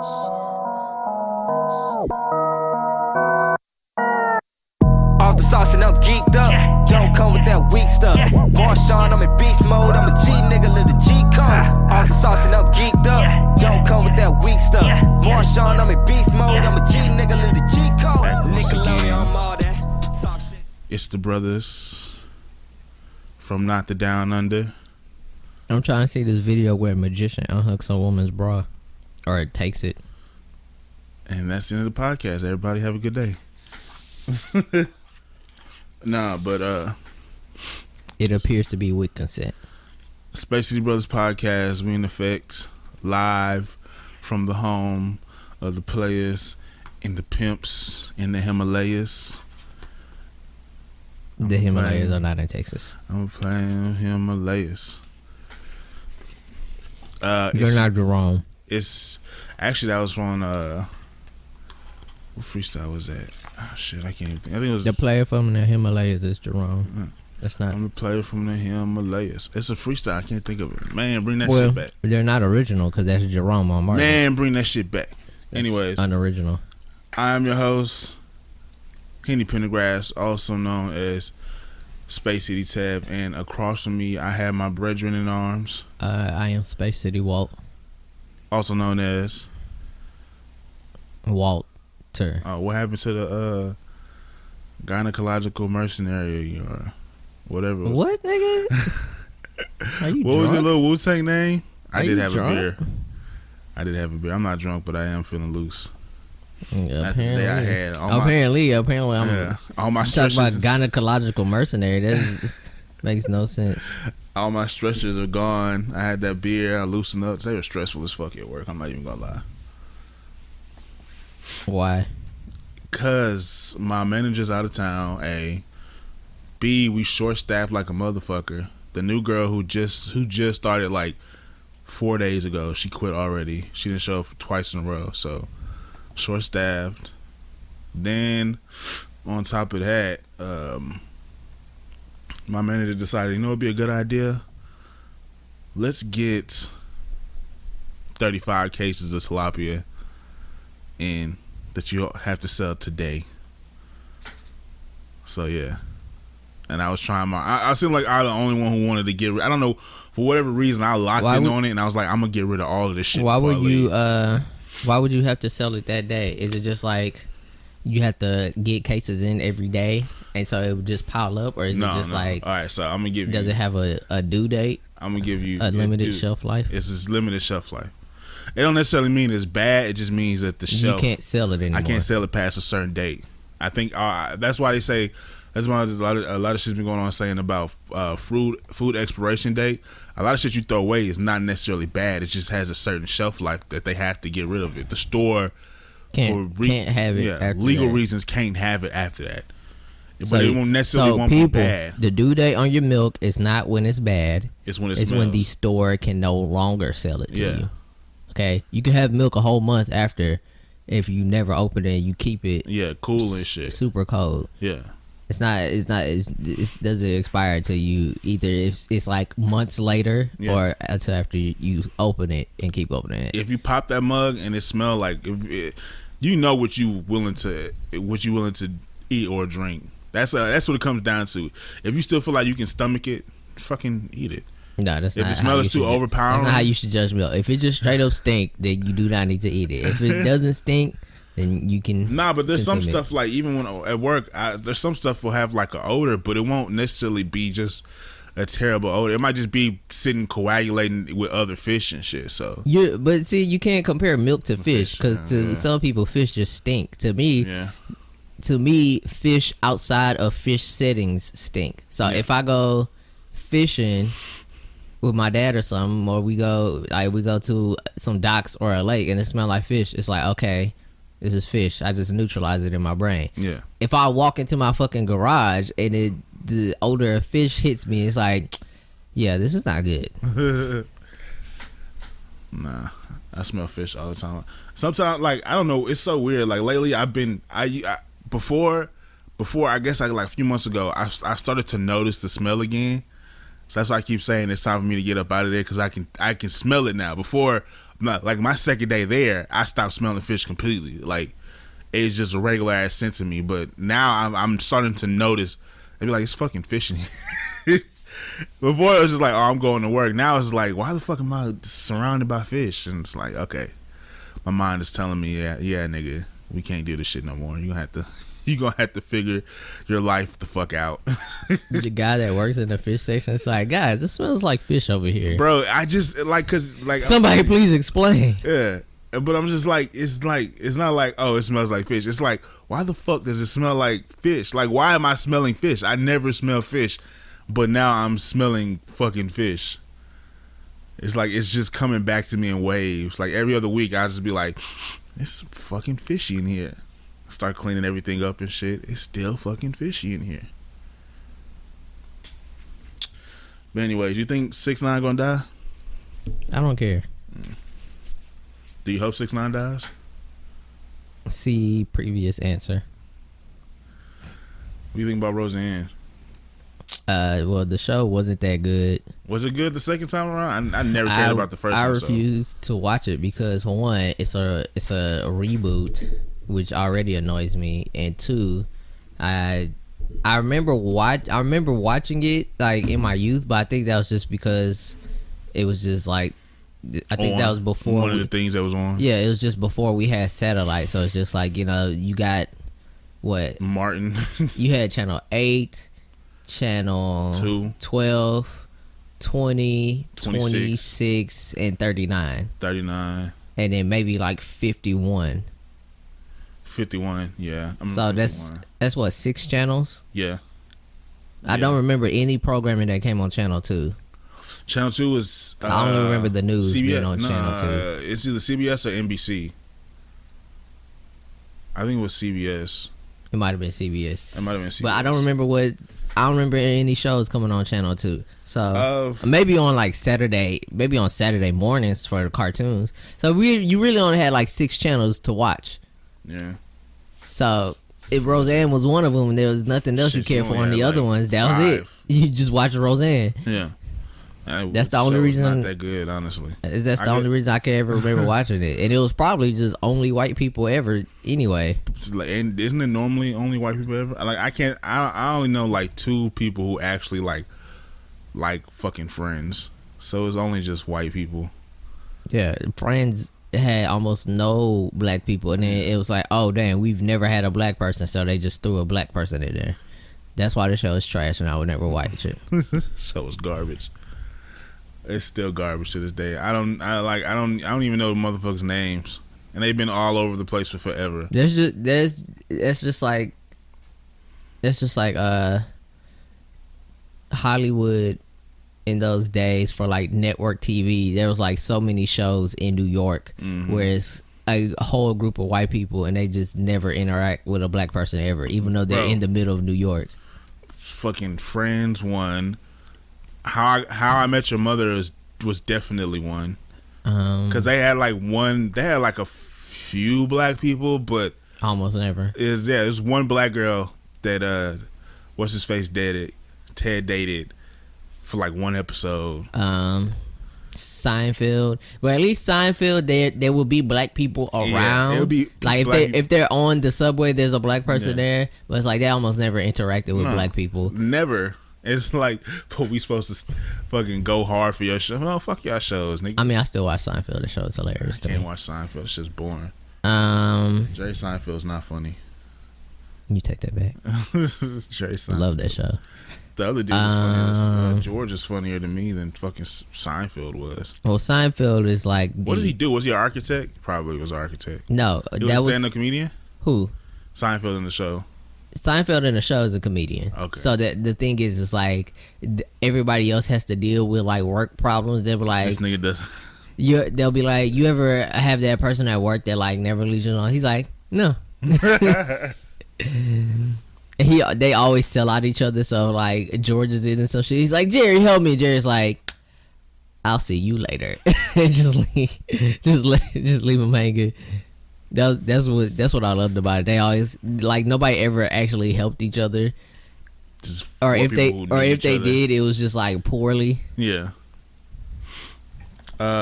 Off the sauce and I'm geeked up. Don't come with that weak stuff. Marshawn, I'm in beast mode. I'm a G nigga, live the G code. Off the sauce and I'm geeked up. Don't come with that weak stuff. Marshawn, I'm in beast mode. I'm a G nigga, live the G code. Nickelodeon, I'm all that. Talk shit. It's the brothers from Not the Down Under. I'm trying to see this video where a magician unhooks a woman's bra, or it takes it. And that's the end of the podcast. Everybody have a good day. Nah, but It appears to be with consent. Space City Brothers podcast, we in effect, live from the home of the players and the pimps in the Himalayas. The Himalayas are not in Texas. I'm playing Himalayas. You're not Jerome. It's actually, that was from what freestyle was that? Oh, shit, I can't even think. I think it was The player from the Himalayas is Jerome. That's not. I'm the player from the Himalayas. It's a freestyle. I can't think of it. Man, bring that shit back. They're not original because that's Jerome on Martin. Man, bring that shit back. Anyways, unoriginal. I am your host, Henny Pendergrass, also known as Space City Tab, and across from me, I have my brethren in arms. I am Space City Walt. Also known as Walter. What happened to the gynecological mercenary or whatever? What, nigga? Are you what drunk? was your little Wu-Tang name? I did have drunk? a beer. I did have a beer. I'm not drunk, but I am feeling loose. Yeah, That's the day I had. Apparently, I'm all my talking stretchers. about gynecological mercenary. That makes no sense. All my stretchers are gone. I had that beer. I loosened up. They were stressful as fuck at work. I'm not even gonna lie. Why? Cause my manager's out of town. A. B. We short staffed like a motherfucker. The new girl who just started like 4 days ago. She quit already. She didn't show up twice in a row. So short staffed. Then on top of that, my manager decided, it'd be a good idea. Let's get 35 cases of tilapia in that you have to sell today. So yeah. And I was trying I seemed like I was the only one who wanted to get rid. I don't know, for whatever reason I locked in on it, and I was like, I'm gonna get rid of all of this shit. Why would you have to sell it that day? Is it just like you have to get cases in every day and so it would just pile up, or is it just like, all right, so I'm gonna give you, does it have a due date? I'm gonna give you a limited shelf life. It's a limited shelf life. It don't necessarily mean it's bad. It just means that the shelf, you can't sell it anymore. I can't sell it past a certain date. I think that's why they say, that's why there's a lot of shit's been going on saying about food expiration date. A lot of shit you throw away is not necessarily bad. It just has a certain shelf life that they have to get rid of it. The store can't have it. Yeah, after legal that. reasons can't have it after that. So, but it won't necessarily won't be bad. The due date on your milk is not when it's bad. It's when it's when the store can no longer sell it to you. Okay, you can have milk a whole month after if you never open it and you keep it. Yeah, cool and shit. Super cold. Yeah. It doesn't expire until you either it's like months later or until after you open it and keep opening it. If you pop that mug and it smell like what you willing to eat or drink. That's what it comes down to. If you still feel like you can stomach it, fucking eat it. No, that's if not. If the smell is too overpowering, that's not how you should judge milk. If it just straight up stink, then you do not need to eat it. If it doesn't stink, then you can. Nah, but there's some stuff like, even when at work, there's some stuff will have like an odor, but it won't necessarily be just a terrible odor. It might just be sitting coagulating with other fish and shit. So but see, you can't compare milk to fish because to some people, fish just stink. To me, fish outside of fish settings stink. So if I go fishing with my dad or something, or we go to some docks or a lake and it smells like fish, it's like, okay, this is fish. I just neutralize it in my brain. Yeah. If I walk into my fucking garage and the odor of fish hits me, it's like, yeah, this is not good. Nah, I smell fish all the time. Sometimes, like, I don't know, it's so weird. Like lately, before I guess like a few months ago, I started to notice the smell again. So that's why I keep saying it's time for me to get up out of there, because I can smell it now. Before, like my second day there, I stopped smelling fish completely. Like, it's just a regular ass scent to me. But now I'm starting to notice. They be like, it's fucking fish in here. Before it was just like, oh, I'm going to work. Now it's like, why the fuck am I surrounded by fish? And it's like, okay, my mind is telling me, yeah, nigga, we can't do this shit no more. You gonna have to figure your life the fuck out. The guy that works in the fish section is like, guys, it smells like fish over here, bro. I just cause somebody please explain. Yeah, but I'm just like, it's not like, oh, it smells like fish. It's like, why the fuck does it smell like fish? Like, why am I smelling fish? I never smell fish, but now I'm smelling fucking fish. It's like, it's just coming back to me in waves. Like, every other week I just be like, it's fucking fishy in here. Start cleaning everything up and shit. It's still fucking fishy in here. But anyways, you think 6ix9ine gonna die? I don't care. Do you hope 6ix9ine dies? See previous answer. What do you think about Roseanne? Well, the show wasn't that good. Was it good the second time around? I never cared about the first one. I refused to watch it because, for one, it's a reboot, which already annoys me, and two, I remember watching it like in my youth, but I think that was just because it was just like, I think that was before one of the things that was on. Yeah, it was just before we had satellite, so it's just like, you know, you got what Martin. You had channel 8, channel 2, 12, 20, 26, and 39, and then maybe like 51. 51, yeah. So that's what, 6 channels? Yeah. I don't remember any programming that came on channel 2. Channel 2 was I don't even remember the news CBS, being on channel 2. It's either CBS or NBC. I think it was CBS. It might have been CBS. It might have been CBS. But I don't remember any shows coming on channel 2. So maybe on like Saturday mornings for the cartoons. So you really only had like 6 channels to watch. Yeah. So if Roseanne was one of them and there was nothing else you cared for on the other ones, that was it. You just watch Roseanne. Yeah. That's the only reason. Not that good, honestly. That's the only reason I can ever remember watching it, and it was probably just only white people ever anyway. And isn't it normally only white people ever? Like, I only know like 2 people who actually like fucking Friends, so it's only just white people. Yeah, Friends had almost no black people, and then it was like, oh damn, we've never had a black person, so they just threw a black person in there. That's why the show is trash, and I would never watch it. So it's garbage. It's still garbage to this day. I don't even know the motherfuckers' names, and they've been all over the place for forever. That's just like Hollywood in those days for like network TV. There was like so many shows in New York where it's a whole group of white people and they just never interact with a black person ever, even though they're in the middle of New York. Fucking Friends one. How I Met Your Mother was definitely one, because they had like a few black people, but almost never. There's one black girl that what's his face Ted dated for like one episode. Seinfeld, but at least Seinfeld, there will be black people around. It'll be like if they're on the subway, there's a black person there, but it's like they almost never interacted with black people. Never. It's like, but we supposed to fucking go hard for your show. No, fuck y'all shows, nigga. I mean, I still watch Seinfeld. The show is hilarious. I can't watch Seinfeld. It's just boring. Jerry Seinfeld's not funny. You take that back. Jerry Seinfeld. Love that show. The other dude is funny. George is funnier to me than fucking Seinfeld was. Well, Seinfeld is like. What did he do? Was he an architect? Probably was an architect. No, he was a stand-up comedian. Who? Seinfeld in the show. Seinfeld in the show is a comedian. Okay. So the thing is, it's like everybody else has to deal with like work problems. They'll be like, this nigga does. They'll be like, you ever have that person at work that like never leaves you alone? He's like, no. They always sell out each other. So like George is in some shit. He's like, Jerry, help me. Jerry's like, I'll see you later. just leave him hanging. That's what I loved about it. They always like nobody ever actually helped each other, Just or if they did, it was just like poorly. Yeah.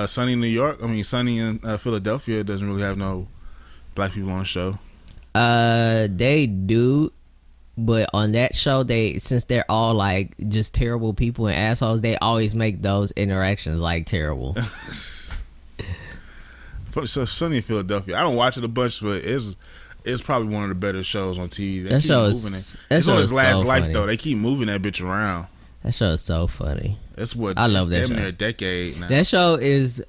Sunny in New York. I mean, Sunny in Philadelphia doesn't really have no black people on the show. They do, but on that show, since they're all like just terrible people and assholes, they always make those interactions like terrible. So Sunny in Philadelphia, I don't watch it a bunch, but it's probably one of the better shows on TV. That show is it's on his last life funny. though. They keep moving that bitch around. That show is so funny. That's what I love that show. Near a decade now. That show is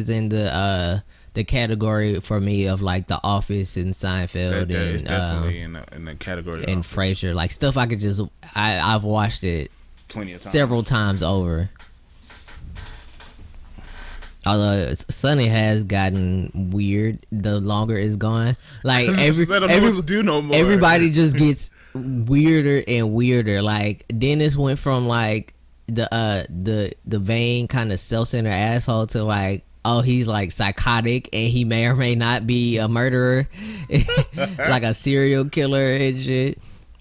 in the category for me of like The Office and Seinfeld it's and definitely in the category of and Frasier, like stuff I could just I've watched it plenty of times. several times over. Although Sunny has gotten weird the longer it's gone, like everybody just gets weirder and weirder. Like Dennis went from like the vain kind of self-centered asshole to like, oh, he's like psychotic and he may or may not be a murderer, like a serial killer and shit.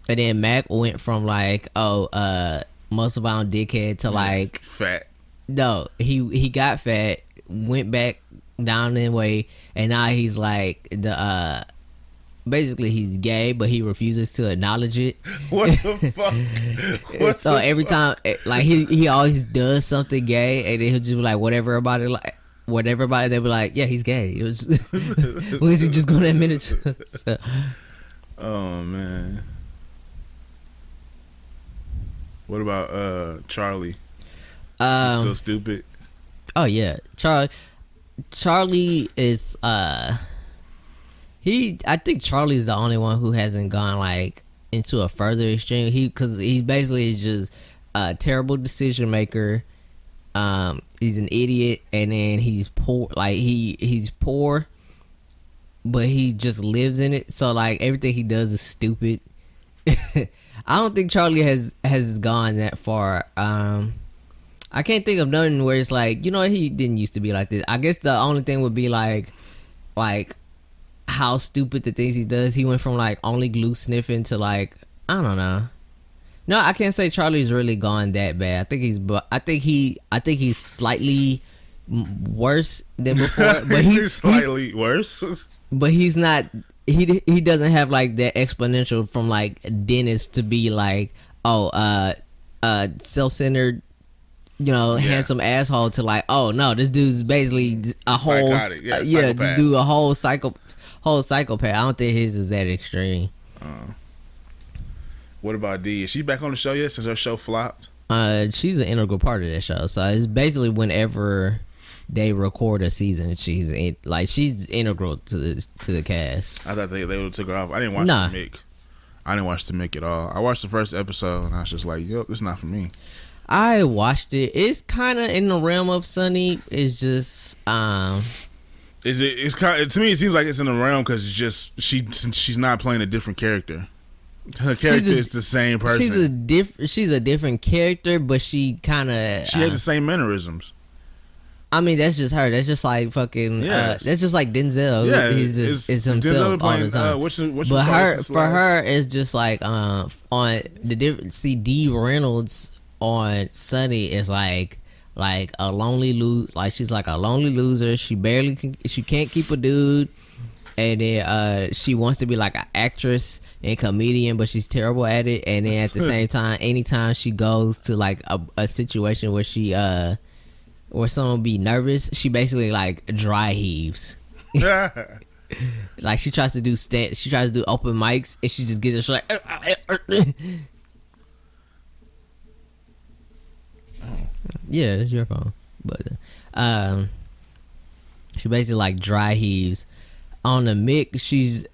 And then Mac went from like, muscle bound dickhead to like fat. No, he got fat, went back down in weight, and now he's like basically he's gay, but he refuses to acknowledge it. What the fuck? So every time, like he always does something gay, and then he'll just be like, whatever about it, they'll be like, yeah, he's gay. It was, well, is he just gonna admit it to us? So, oh man. What about Charlie? He's still stupid. Oh yeah, Charlie is I think Charlie's the only one who hasn't gone like into a further extreme. Because he basically is just a terrible decision maker. He's an idiot, and then he's poor. Like he's poor, but he just lives in it. So like everything he does is stupid. I don't think Charlie has gone that far. I can't think of nothing where it's like, you know, he didn't used to be like this. I guess the only thing would be like how stupid the things he does. He went from like only glue sniffing to like, I don't know. No, I can't say Charlie's really gone that bad. I think he's slightly worse than before, but he's slightly worse. But he's not. He doesn't have like that exponential from like Dennis to be like, self-centered, you know, handsome asshole to like, oh no, this dude's basically a whole this dude a whole psychopath. I don't think his is that extreme. What about D? Is she back on the show yet since her show flopped? She's an integral part of that show. So it's basically whenever they record a season, she's integral to the cast. I thought they would have took her off. I didn't watch the Mick. I didn't watch the Mick at all. I watched the first episode and I was just like, yo, this is not for me. I watched it. It's kind of in the realm of Sunny. It's just it's kind of, to me it seems like it's in the realm because it's just she's not playing a different character. Her character is the same person. She's a different character, but she kind of she has the same mannerisms. I mean, that's just her. That's just like fucking. Yes. That's just like Denzel. Yeah, he's himself all the time. For her, it's just like on the different. See, D Reynolds on Sunny is like a lonely loser. Like she's like a lonely loser. She can't keep a dude. And then she wants to be like an actress and comedian, but she's terrible at it. And then at the same time, anytime she goes to like a situation where she where someone be nervous, she basically like dry heaves. Like she tries to do open mics, and she just gets like. Yeah, it's your phone, but she basically like dry heaves. On the mix, she's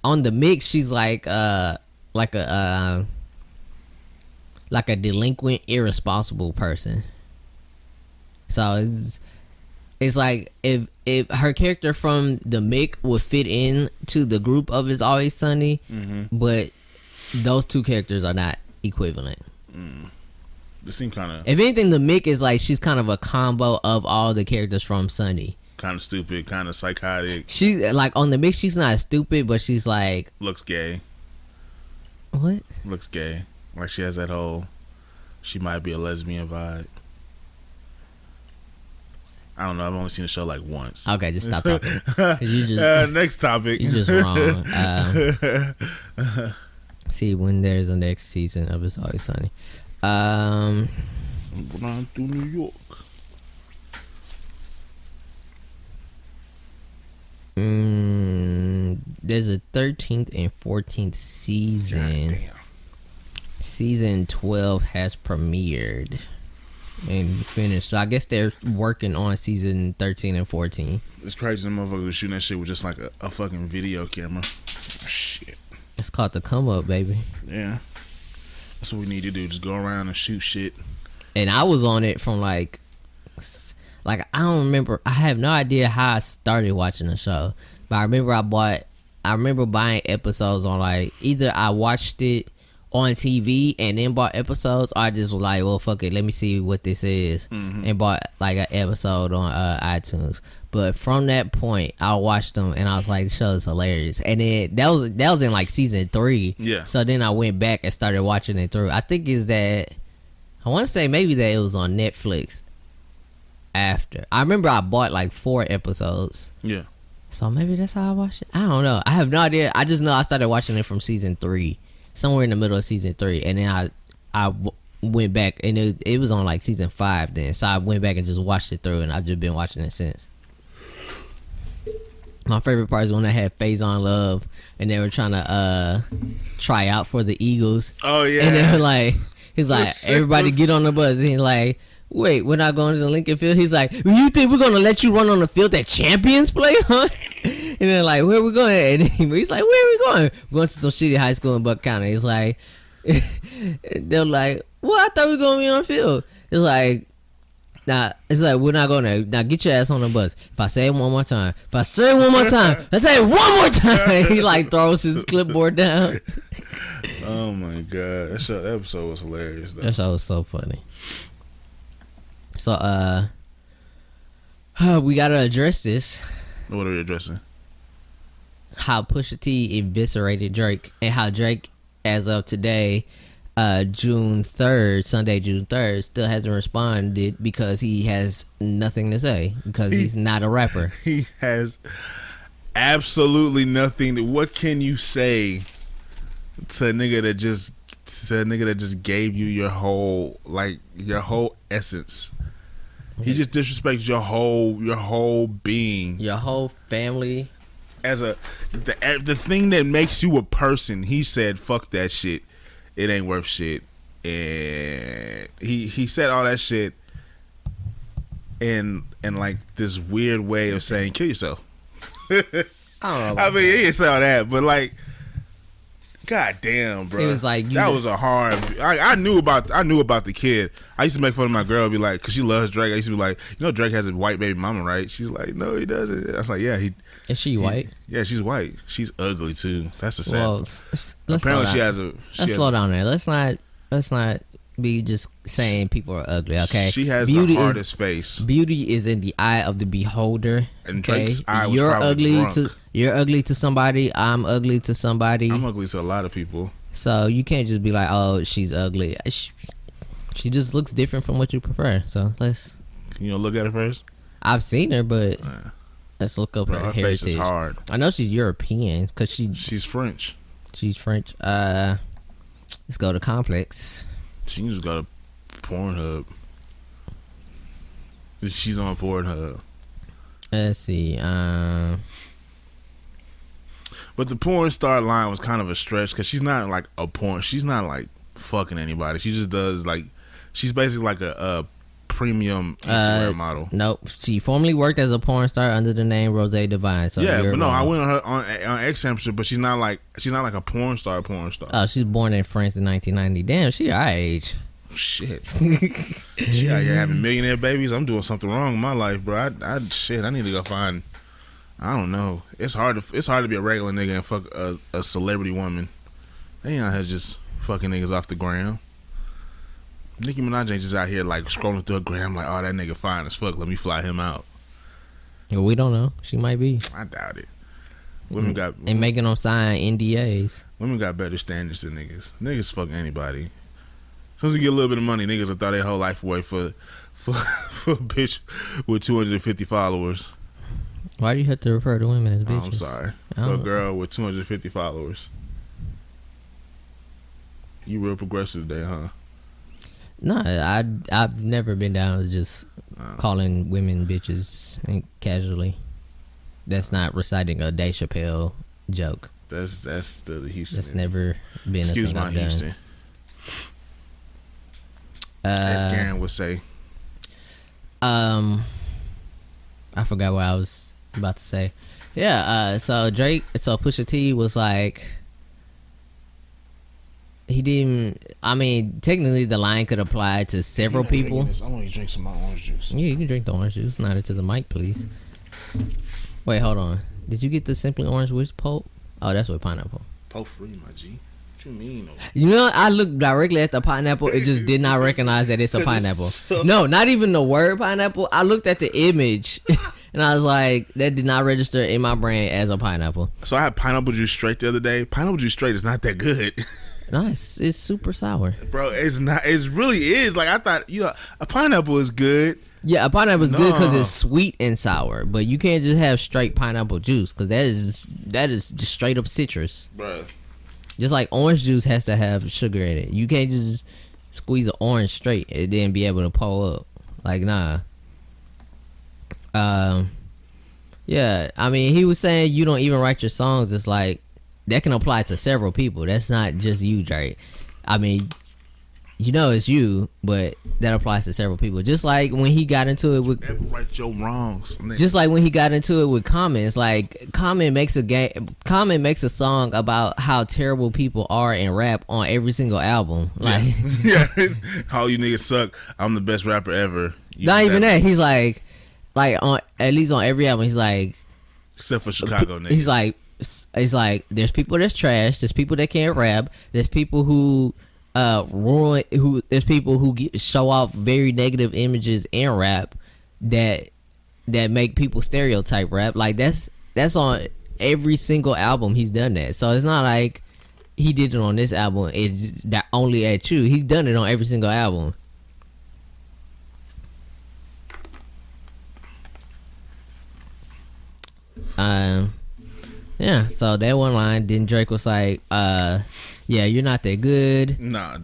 like a delinquent, irresponsible person. So it's like if her character from the Mick would fit in to the group of It's Always Sunny, but those two characters are not equivalent. They seem kind of. If anything, the Mick is like she's kind of a combo of all the characters from Sunny. Kind of stupid, kind of psychotic. She's like on the mix. She's not stupid, but she's like looks gay. What? Looks gay. Like she has that whole, she might be a lesbian vibe. I don't know. I've only seen the show like once. Okay, just stop talking. You just, next topic. You just wrong. See, when there's a next season of It's Always Sunny. Going through New York. There's a 13th and 14th season. God damn. Season 12 has premiered and finished. So I guess they're working on season 13 and 14. It's crazy. The motherfuckers was shooting that shit with just like a fucking video camera. Shit. It's called the come up, baby. Yeah. That's what we need to do. Just go around and shoot shit. And I was on it from like I don't remember. I have no idea how I started watching the show. But I remember buying episodes on like, either I watched it on TV and then bought episodes, or I just was like, well, fuck it, let me see what this is, and bought like an episode on iTunes. But from that point, I watched them and I was like, the show is hilarious. And then that was in like season 3. Yeah. So then I went back and started watching it through. I think is that, I want to say maybe that it was on Netflix after. I remember I bought like 4 episodes. Yeah. So maybe that's how I watched it. I don't know. I have no idea. I just know I started watching it from season 3. Somewhere in the middle of season 3, and then I went back, and it was on like season 5 then, so I went back and just watched it through, and I've just been watching it since. My favorite part is when I had Faison Love, and they were trying to try out for the Eagles. Oh yeah, and they were like, he's like, everybody get on the bus, and he's like, wait, we're not going to the Lincoln Field? He's like, you think we're going to let you run on the field that champions play on? And they're like, where are we going? And he's like, where are we going? We're going to some shitty high school in Buck County. He's like, they're like, well, I thought we were going to be on the field. It's like, nah, it's like, we're not going to. Now get your ass on the bus. If I say it one more time, I say it one more time. He like throws his clipboard down. Oh my god, that episode was hilarious though. That show was so funny. So, we gotta address this. What are we addressing? How Pusha T eviscerated Drake, and how Drake, as of today, June 3rd, Sunday, June 3rd, still hasn't responded because he has nothing to say, because he's not a rapper. He has absolutely nothing. What can you say to a nigga that just gave you your whole essence? He just disrespects your whole being, your whole family. As the thing that makes you a person. He said, "Fuck that shit. It ain't worth shit." And he said all that shit in like this weird way of saying, "Kill yourself." I don't know. I mean, he didn't say all that, but like, god damn, bro. It was like that was a hard. I knew about the kid. I used to make fun of my girl, be like, cause she loves Drake. I used to be like, Drake has a white baby mama, right? She's like, no, he doesn't. I was like, yeah, Is she white? Yeah, she's white. She's ugly too. That's the sad. Well, apparently she has a. Let's slow down there. Let's not be just saying people are ugly. Okay, she has the hardest face. Beauty is in the eye of the beholder. And okay? Drake's eye was you're probably ugly drunk. You're ugly to somebody. I'm ugly to somebody. I'm ugly to a lot of people. So you can't just be like, oh, she's ugly. She just looks different from what you prefer. So let's. Can you look at her first? I've seen her, but let's look up her heritage. Face is hard. I know she's European because she's French. She's French. Let's go to Complex. She can just go to Pornhub. She's on Pornhub. Let's see. But the porn star line was kind of a stretch because she's not like a porn. She's not like fucking anybody. She just does like. She's basically like a premium Instagram model. Nope. She formerly worked as a porn star under the name Rose Divine. So yeah, but no, I went on her on X Hamster, but she's not like a porn star. Oh, she's born in France in 1990. Damn, she our age. Shit. She out here having millionaire babies. I'm doing something wrong in my life, bro. I need to go find. I don't know. It's hard to be a regular nigga and fuck a celebrity woman. They ain't out here just fucking niggas off the gram. Nicki Minaj ain't just out here like scrolling through a gram like, oh, that nigga fine as fuck. Let me fly him out. Well, we don't know. She might be. I doubt it. Women making them sign NDAs. Women got better standards than niggas. Niggas fuck anybody. soon as you get a little bit of money, niggas will throw their whole life away for a bitch with 250 followers. Why do you have to refer to women as bitches? Oh, I'm sorry. For a girl with 250 followers. You real progressive today, huh? No, I've never been down with just calling women bitches casually. That's not reciting a Dave Chappelle joke. That's the Houston. That's never been Excuse a thing my I've done. Houston. As Garen would say. I forgot what I was about to say. Yeah, so Pusha T was like, he didn't. I mean, technically, the line could apply to several people. I want you to drink some of my orange juice. Yeah, you can drink the orange juice. Not into the mic, please. Wait, hold on. Did you get the Simply Orange with pulp? Oh, that's with pineapple. Pulp free, my G. What you mean? You know, I looked directly at the pineapple. It just did not recognize that it's a pineapple. No, not even the word pineapple. I looked at the image, and I was like, that did not register in my brain as a pineapple. So I had pineapple juice straight the other day. Pineapple juice straight is not that good. No, it's super sour, bro. It's not. It really is. Like I thought. A pineapple is good. Yeah, a pineapple is good because it's sweet and sour. But you can't just have straight pineapple juice because that is just straight up citrus, bro. Just like orange juice has to have sugar in it. You can't just squeeze an orange straight and then be able to pull up. Like nah. Yeah. I mean, he was saying you don't even write your songs. It's like, that can apply to several people. That's not just you, Drake. I mean, it's you, but that applies to several people. Just like when he got into it with, never right your wrongs. Just like when he got into it with Common. It's like Common makes a song about how terrible people are in rap on every single album. Like, yeah, how you niggas suck. I'm the best rapper ever. Not even that. He's like on at least on every album. He's like, except for Chicago niggas. He's like, there's people that's trash. There's people that can't rap. There's people who there's people who show off very negative images in rap that make people stereotype rap. Like that's on every single album he's done that. So it's not like he did it on this album. It's that only at you. He's done it on every single album. Yeah, so that one line, then Drake was like, yeah, you're not that good. Nah.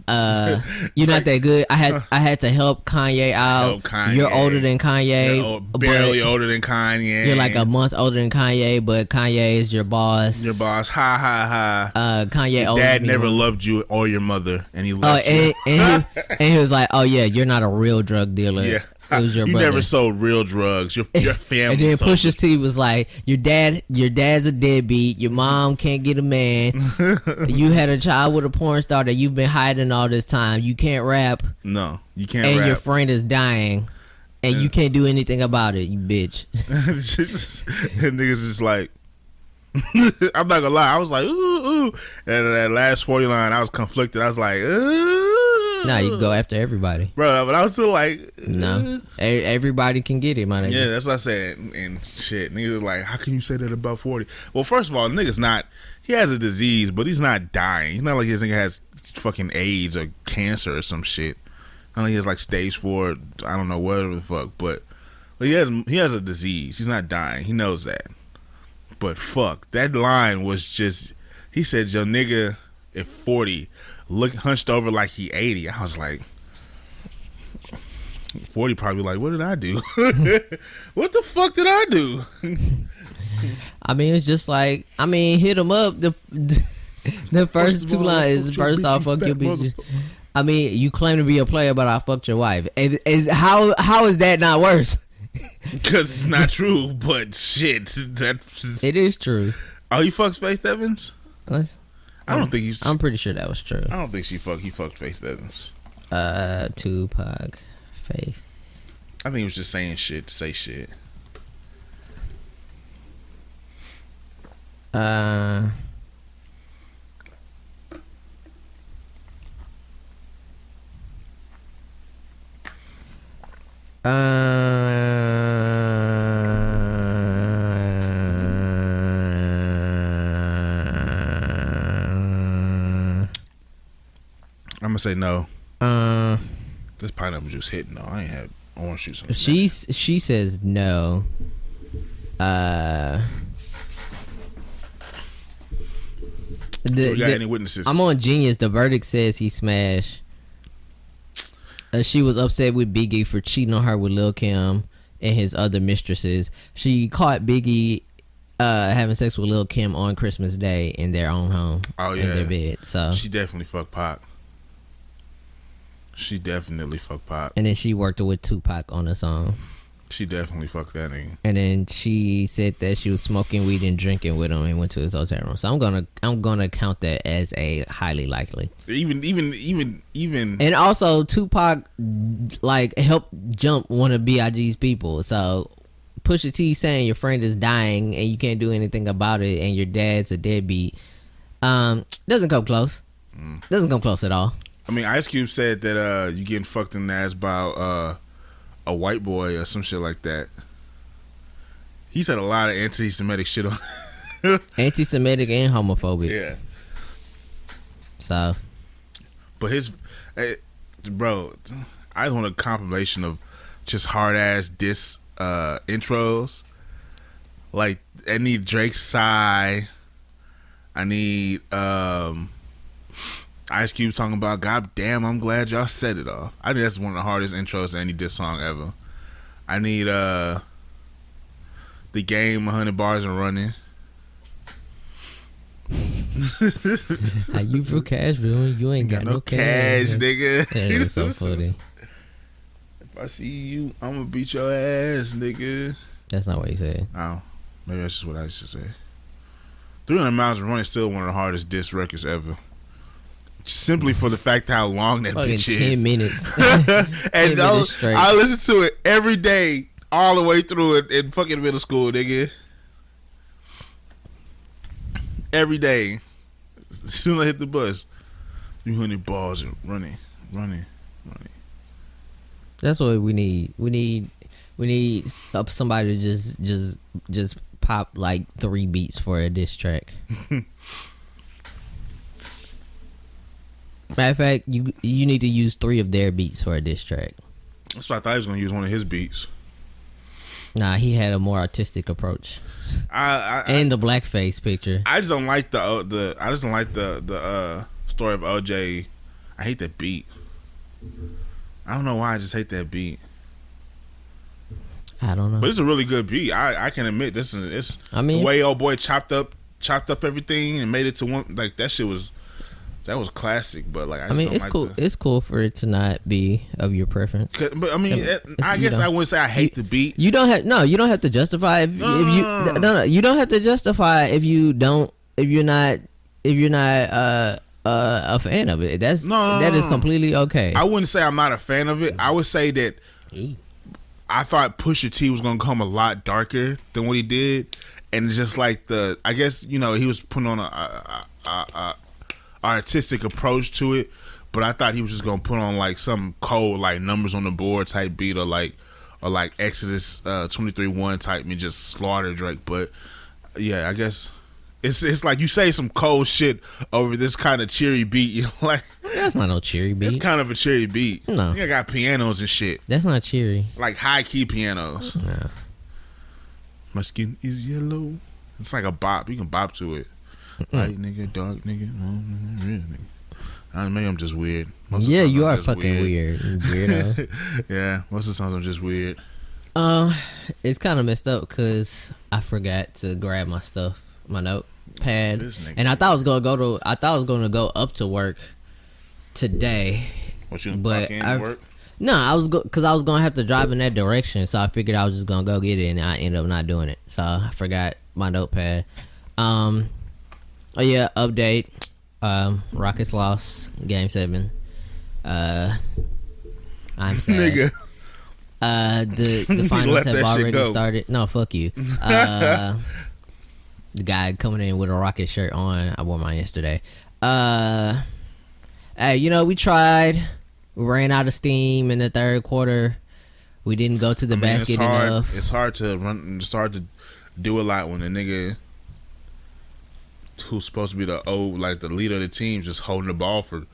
You're not that good. I had to help Kanye out. You're older than Kanye. Barely older than Kanye. You're like a month older than Kanye, but Kanye is your boss. Your boss. Ha ha ha. Kanye your dad never loved you or your mother, and he loved you. And he was like, oh yeah, you're not a real drug dealer. Yeah. It was your you brother. never sold real drugs. Your family. And then Pusha T was like, your dad's a deadbeat. Your mom can't get a man. You had a child with a porn star that you've been hiding all this time. You can't rap. No, you can't and rap. Your friend is dying. And you can't do anything about it, you bitch. Niggas just like, I'm not gonna lie. I was like, ooh. And that last 40 line, I was conflicted. I was like, ooh. Nah, you can go after everybody, bro. But I was still like, no, everybody can get it, my nigga. Yeah, that's what I said. And shit, niggas was like, how can you say that about 40? Well, first of all, nigga's not. He has a disease, but he's not dying. He's not like this nigga has fucking AIDS or cancer or some shit. I know he has like stage 4. I don't know whatever the fuck, but he has a disease. He's not dying. He knows that. But fuck, that line was just. He said, "Yo, nigga, at 40." Look hunched over like he 80. I was like, 40 probably like, what did I do? What the fuck did I do? I mean, it's just like, hit him up. The first two lines. First off, fuck your bitch. I mean, you claim to be a player, but I fucked your wife. How is that not worse? Because it's not true, but shit. It is true. Oh, he fucks Faith Evans? I don't think he's. I'm pretty sure that was true. I don't think he fucked Faith Evans. Tupac, Faith. I think he was just saying shit to say shit. I'm gonna say no. This pineapple juice hitting though. I ain't had orange juice. She says no. You got any witnesses? I'm on Genius. The verdict says he smashed. She was upset with Biggie for cheating on her with Lil' Kim and his other mistresses. She caught Biggie having sex with Lil' Kim on Christmas Day in their own home. Oh yeah, in their bed. So she definitely fucked Pac. And then she worked with Tupac on the song. She definitely fucked that nigga. And then she said that she was smoking weed and drinking with him and went to his hotel room. So I'm gonna count that as a highly likely. Even. And also Tupac like helped jump one of Big's people. So Pusha T saying your friend is dying and you can't do anything about it and your dad's a deadbeat doesn't come close. Doesn't come close at all. I mean, Ice Cube said that you getting fucked in the ass by a white boy or some shit like that. He said a lot of anti-Semitic shit on anti-Semitic and homophobic. Yeah. So, but bro, I just want a compilation of just hard ass diss intros. Like I need Drake's sigh. I need Ice Cube talking about, God damn, I'm glad y'all said it all. I think that's one of the hardest intros to any diss song ever. I need The Game 100 bars and running. How you from Cashville? You ain't got no cash, nigga. That is so funny. If I see you, I'm gonna beat your ass, nigga. That's not what he said. Oh, maybe that's just what I should say. 300 Miles and Running is still one of the hardest diss records ever. Simply for the fact how long that fucking bitch is. 10 minutes. And 10 minutes straight. I listen to it every day, all the way through it in fucking middle school, nigga. Every day. As soon as I hit the bus, 300 bars and running. That's what we need. We need somebody to just pop like 3 beats for a diss track. Matter of fact, you need to use 3 of their beats for a diss track. That's why I thought he was gonna use one of his beats. Nah, he had a more artistic approach. And the blackface picture. I just don't like the story of OJ. I hate that beat. I don't know why. I just hate that beat. I don't know. But it's a really good beat. I can admit this is. I mean, the way old boy chopped up everything and made it to one, like that shit was. That was classic, but like I mean, it's like cool. It's cool for it to not be of your preference. But I mean, I guess I wouldn't say I hate the beat. You don't have to justify if you don't have to justify if you're not a fan of it. That is completely okay. I wouldn't say I'm not a fan of it. I would say that I thought Pusha T was gonna come a lot darker than what he did, and it's just like I guess he was putting on a artistic approach to it, but I thought he was just gonna put on like some cold like numbers on the board type beat or like Exodus 23:1 type and just slaughter Drake. But yeah, I guess it's like you say some cold shit over this kind of cheery beat. Like that's not no cheery beat. It's kind of a cheery beat. No, I got pianos and shit. That's not cheery. Like high key pianos. No. My skin is yellow. It's like a bop. You can bop to it. Light nigga, dark nigga, real nigga. Maybe I'm just weird. Yeah, you are fucking weird, weirdo. Yeah, most of the songs are just weird. It's kind of messed up because I forgot to grab my stuff, my notepad, and I thought I was gonna go up to work today. What you clock in work? No, I was because I was gonna have to drive in that direction, so I figured I was just gonna go get it, and I ended up not doing it. So I forgot my notepad. Oh yeah, update. Rockets lost Game 7. I'm sad. Nigga. The finals have already started. No, fuck you. The guy coming in with a Rocket shirt on. I wore mine yesterday. Hey, we tried. We ran out of steam in the third quarter. We didn't go to the basket enough. It's hard to run. It's hard to do a lot when a nigga who's supposed to be the leader of the team just holding the ball for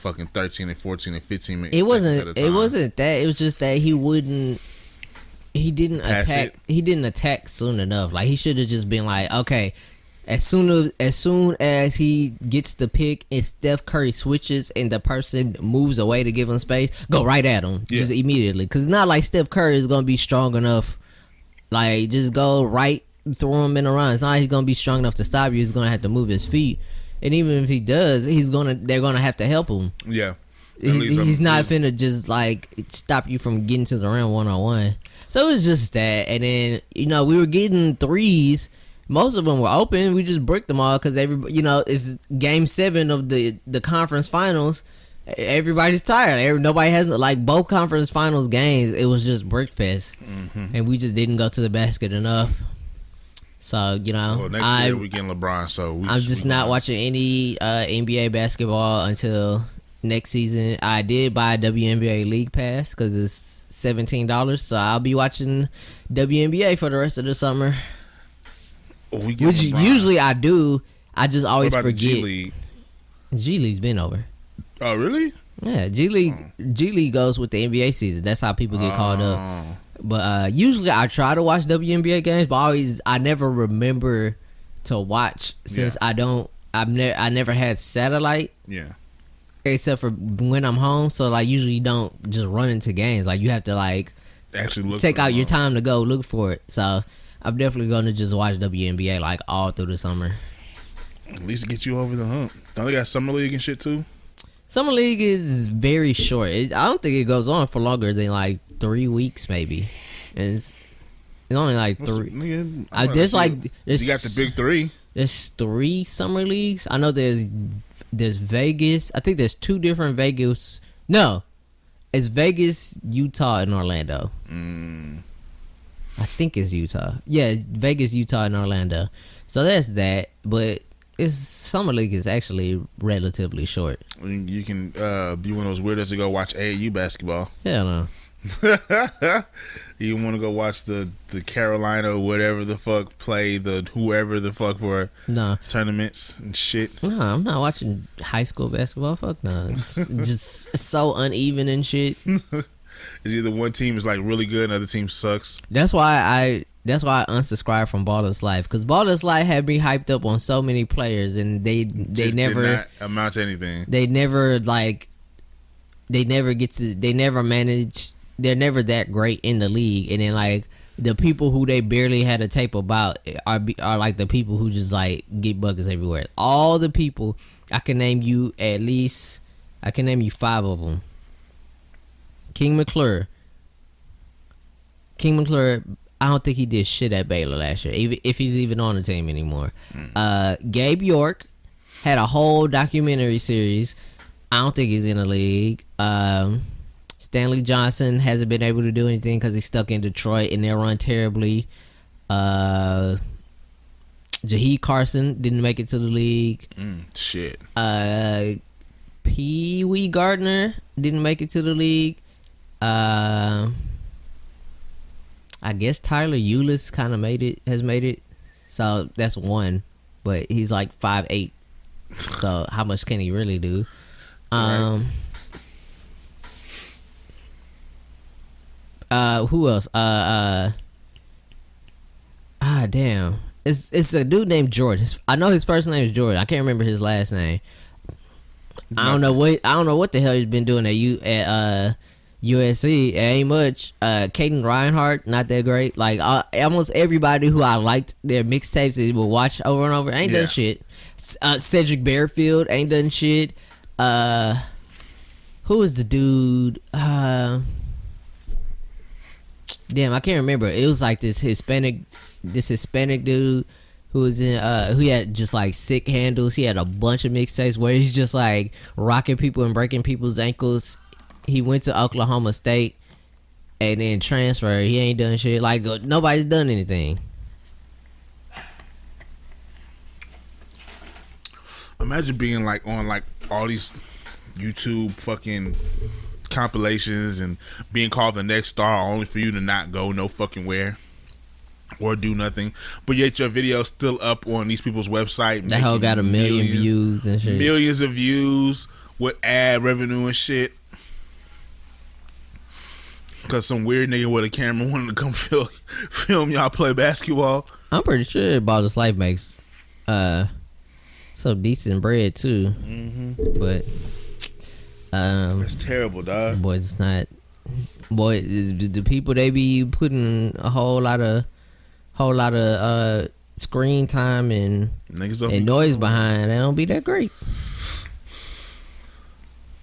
fucking 13 and 14 and 15 minutes. It wasn't that. It was just that he wouldn't. He didn't attack. He didn't attack soon enough. Like he should have just been like, okay, as soon as he gets the pick and Steph Curry switches and the person moves away to give him space, go right at him just immediately. Because it's not like Steph Curry is gonna be strong enough. Like just go right, throw him in the run. It's not like he's gonna be strong enough to stop you. He's gonna have to move his feet, and even if he does, they're gonna have to help him. Yeah, he's not finna just like stop you from getting to the rim 1-on-1. So it was just that, and then we were getting threes. Most of them were open. We just bricked them all because everybody, it's Game 7 of the conference finals. Everybody's tired. Nobody has both conference finals games. It was just brick fest, and we just didn't go to the basket enough. So next year we getting LeBron. So I'm just not watching any NBA basketball until next season. I did buy a WNBA League Pass because it's $17, so I'll be watching WNBA for the rest of the summer. Which usually I do. I just always forget. G League? G League's been over. Oh really? Yeah, G League goes with the NBA season. That's how people get called up. But usually I try to watch WNBA games, but I never remember to watch since I never had satellite. Yeah. Except for when I'm home, so usually you don't just run into games. You have to actually take out your time to go look for it. So I'm definitely gonna just watch WNBA all through the summer. At least get you over the hump. Don't they got summer league and shit too? Summer league is very short. I don't think it goes on for longer than 3 weeks, maybe. And it's only 3. There's you got the big 3. There's 3 summer leagues. I know there's Vegas. I think there's 2 different Vegas. No, it's Vegas, Utah, and Orlando. I think it's Utah. Yeah, it's Vegas, Utah, and Orlando. So that's that. But summer league is actually relatively short. You can be one of those weirdos to go watch AAU basketball. Hell no. You want to go watch the Carolina or whatever the fuck play the whoever the fuck for tournaments and shit. No, I'm not watching high school basketball. Fuck no. It's just so uneven and shit. It's either one team is really good and the other team sucks. That's why I unsubscribed from ballislife, because ballislife had me hyped up on so many players and they never did not amount to anything. They never manage. They're never that great in the league, and then the people who they barely had a tape about are the people who just get buckets everywhere. All the people I can name you 5 of them. King McClure, I don't think he did shit at Baylor last year, even if he's even on the team anymore. Gabe York had a whole documentary series. I don't think he's in the league. Stanley Johnson hasn't been able to do anything because he's stuck in Detroit and they run terribly. Jaheed Carson didn't make it to the league. Shit. Pee Wee Gardner didn't make it to the league. I guess Tyler Eulis kind of has made it. So that's one. But he's 5'8". So how much can he really do? Right. Who else? Damn. It's a dude named George. I know his first name is George. I can't remember his last name. I don't know what the hell he's been doing at USC. It ain't much. Caden Reinhardt, not that great. Almost everybody who I liked their mixtapes that will watch over and over ain't done shit. Cedric Bearfield ain't done shit. Who is the dude? Damn, I can't remember. It was this Hispanic dude who was in who had just sick handles. He had a bunch of mixtapes where he's just rocking people and breaking people's ankles. He went to Oklahoma State and then transferred. He ain't done shit. Nobody's done anything. Imagine being on all these YouTube fucking compilations and being called the next star only for you to not go no fucking where or do nothing, but yet your video's still up on these people's website. That hoe got a million views and shit. Millions of views with ad revenue and shit. Cause some weird nigga with a camera wanted to come film y'all play basketball. I'm pretty sure Ballislife makes some decent bread too. Mm-hmm. But that's terrible, dog. Boys, it's not. Boy, the people they be putting a whole lot of screen time and noise behind. They don't be that great.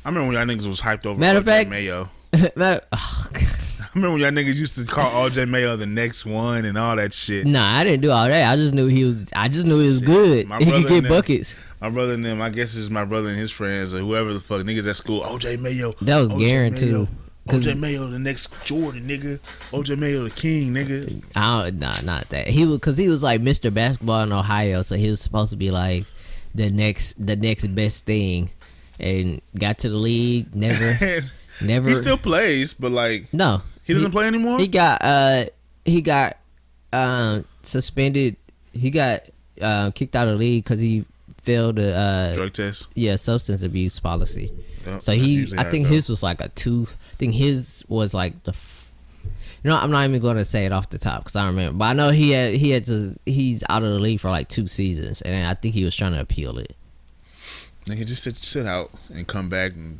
I remember when y'all niggas was hyped over Matter of fact, Mayo. I remember when y'all niggas used to call RJ Mayo the next one and all that shit. Nah, I didn't do all that. I just knew he was good. He could get buckets. My brother and them, I guess it's my brother and his friends or whoever the fuck niggas at school. OJ Mayo. That was guaranteed. OJ Mayo the next Jordan, nigga. OJ Mayo the king, nigga. Not that. He was like Mr. Basketball in Ohio, so he was supposed to be like the next best thing, and got to the league. Never. He still plays, but like no, he doesn't play anymore. He got suspended. He got kicked out of the league because he failed a drug test. Yeah, substance abuse policy. Yep, so I think his was like a 2. I think his was like I'm not even going to say it off the top because I don't remember. But I know he's out of the league for like 2 seasons, and I think he was trying to appeal it. Nigga, just sit out and come back and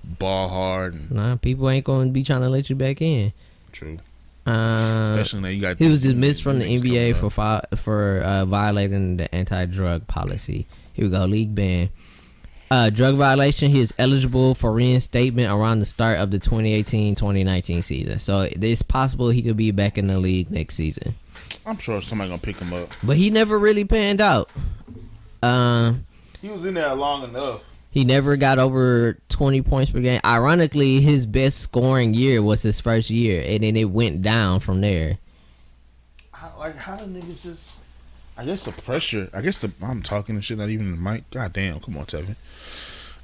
ball hard. And nah, people ain't going to be trying to let you back in. True. Especially now you got. He was dismissed from the NBA for violating the anti-drug policy. Here we go, league ban. Drug violation. He is eligible for reinstatement around the start of the 2018-2019 season. So it's possible he could be back in the league next season. I'm sure somebody gonna pick him up. But he never really panned out. He was in there long enough. He never got over 20 points per game. Ironically, his best scoring year was his first year, and then it went down from there. How the niggas just... I guess the pressure... I'm talking and shit, not even the mic. God damn, come on, Tevin.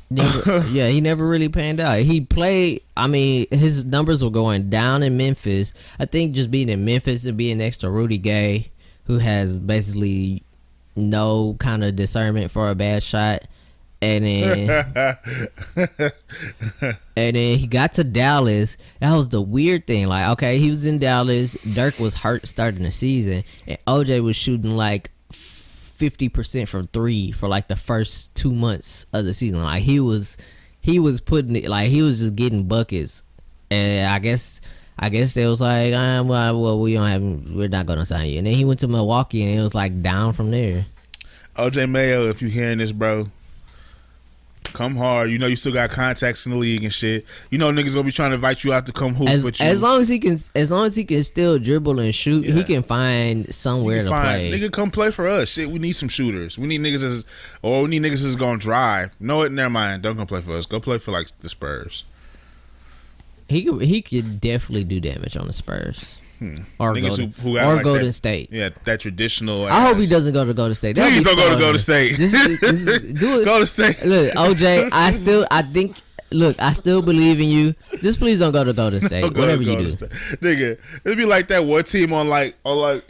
He never really panned out. He played... I mean, his numbers were going down in Memphis. I think just being in Memphis and being next to Rudy Gay, who has basically no kind of discernment for a bad shot... And then he got to Dallas. That was the weird thing. Like, okay, he was in Dallas. Dirk was hurt starting the season, and OJ was shooting like 50% from 3 for like the first 2 months of the season. Like he was putting it, like he was just getting buckets. And I guess they was like, well, we're not gonna sign you. And then he went to Milwaukee, and it was like down from there. OJ Mayo, if you hearing this, bro. Come hard. You know you still got contacts in the league and shit. You know niggas gonna be trying to invite you out to come hoop with you. As long as he can still dribble and shoot, he can find somewhere to play. Nigga, come play for us. Shit, we need some shooters. We need niggas that's gonna drive. No, never mind. Don't come play for us. Go play for like the Spurs. He could definitely do damage on the Spurs. Or like Golden State. Yeah, that traditional. I hope he doesn't go to Golden State. Please don't go to Golden State. Do it. Golden State. Look, OJ, I still believe in you. Just please don't go to Golden State. Whatever you do, nigga. It'd be like that one team on MLB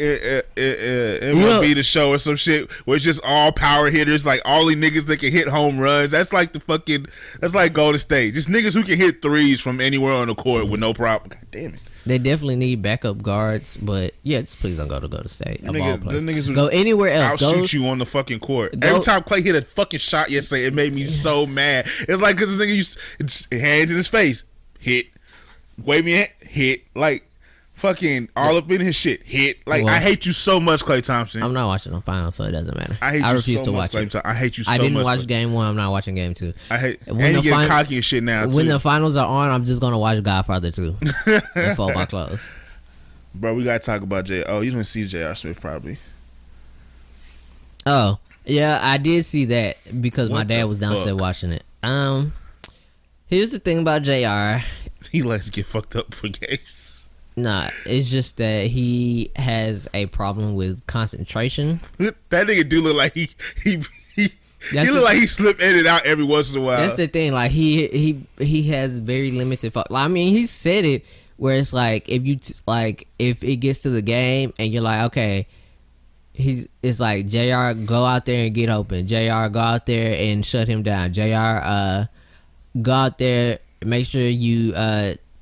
The Show or some shit where it's just all power hitters, like all these niggas that can hit home runs. That's like that's like Golden State. Just niggas who can hit threes from anywhere on the court with no problem. God damn it. They definitely need backup guards, but yeah, just please don't go to Golden State. Niggas go anywhere else. I'll shoot you on the fucking court. Every time Clay hit a fucking shot yesterday, it made me so mad. It's like because the nigga hands in his face, hit, waving hit, like fucking all up in his shit, hit. Like I hate you so much, Klay Thompson. I'm not watching the finals, so it doesn't matter. I refuse to watch it. I hate you so much. I didn't watch game 1. I'm not watching game 2. I hate. And you get cocky and shit now. When the finals are on, I'm just gonna watch Godfather 2 and fold my clothes. Bro, we gotta talk about J. Oh, you didn't see J.R. Smith probably. Oh yeah, I did see that because my dad was downstairs watching it. Here's the thing about J.R. He likes to get fucked up for games. Nah, it's just that he has a problem with concentration. That nigga do look like he look like he slip in and out every once in a while. That's the thing. Like he has very limited. I mean, he said it where it's like if it gets to the game and you're like, okay, it's like JR, go out there and get open. JR, go out there and shut him down. JR, go out there, make sure you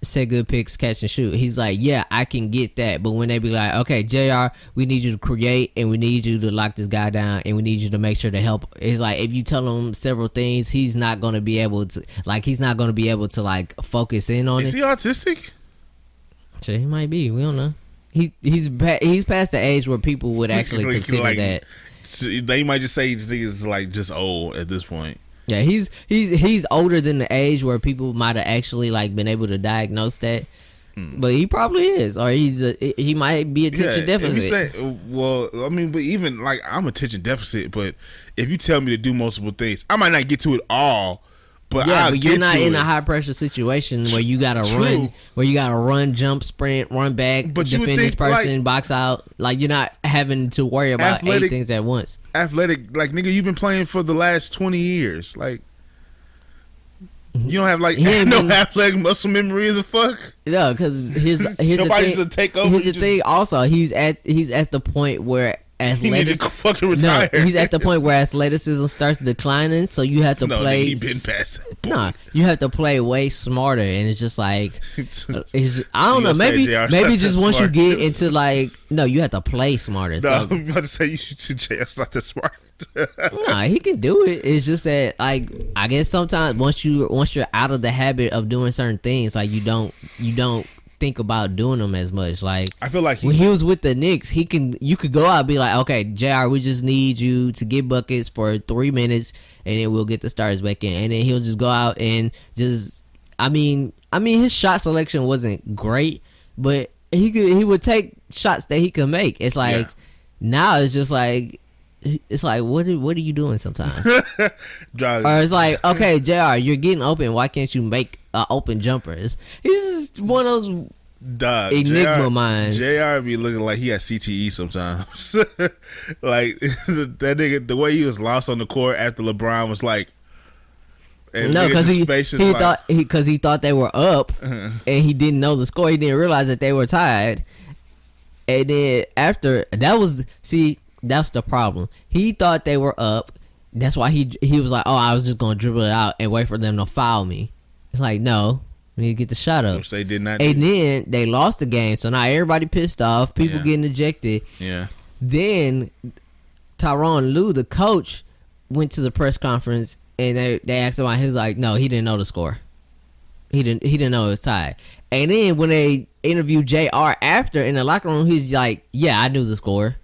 set good picks, catch and shoot. He's like, yeah, I can get that. But when they be like, okay, JR, we need you to create and we need you to lock this guy down and we need you to make sure to help. It's like, if you tell him several things, he's not going to be able to, like, focus in on it. Is he autistic? Sure, he might be. We don't know. He's past the age where people would actually consider like, that. They might just say he's like just old at this point. Yeah, he's older than the age where people might have actually like been able to diagnose that, but he probably is, or he might be attention deficit. Well, I mean, but even like I'm attention deficit, but if you tell me to do multiple things, I might not get to it all. But yeah, but you're not in a high pressure situation where you gotta run, jump, sprint, run back, defend this person, box out. Like, you're not having to worry about 8 things at once. Athletic, like, nigga, you've been playing for the last 20 years. Like, you don't have like no athletic muscle memory as a fuck. No, because here's the thing. Take over. Here's the thing. Also, he's at the point where he need to fucking retire. No, he's at the point where athleticism starts declining, so you have to play. He been past that point. Nah, you have to play way smarter, and it's just like, I don't know. Maybe just once you get into like, no, you have to play smarter. No, So, I'm about to say you should. JR's not that smart. nah, he can do it. It's just that, like, I guess sometimes once you're out of the habit of doing certain things, like you don't think about doing them as much. Like, I feel like when he was with the Knicks, you could go out and be like, okay, JR, we just need you to get buckets for 3 minutes and then we'll get the stars back in. And then he'll just go out and just, I mean his shot selection wasn't great, but he would take shots that he could make. It's like, now it's just like, what are you doing sometimes? Or it's like, okay, JR, you're getting open. Why can't you make an open jumper? He's just one of those enigma minds. JR be looking like he has CTE sometimes. Like, that nigga, the way he was lost on the court after LeBron was like, no, because he thought they were up and he didn't know the score. He didn't realize that they were tied. And then after that's the problem. He thought they were up. That's why he was like, oh, I was just going to dribble it out and wait for them to foul me. It's like, no, we need to get the shot up. Which they did not. And then they lost the game. So now everybody pissed off. People getting ejected. Yeah. Then Tyronn Lue, the coach, went to the press conference and they asked him, he was like, no, he didn't know the score. He didn't know it was tied. And then when they interviewed JR after in the locker room, he's like, yeah, I knew the score.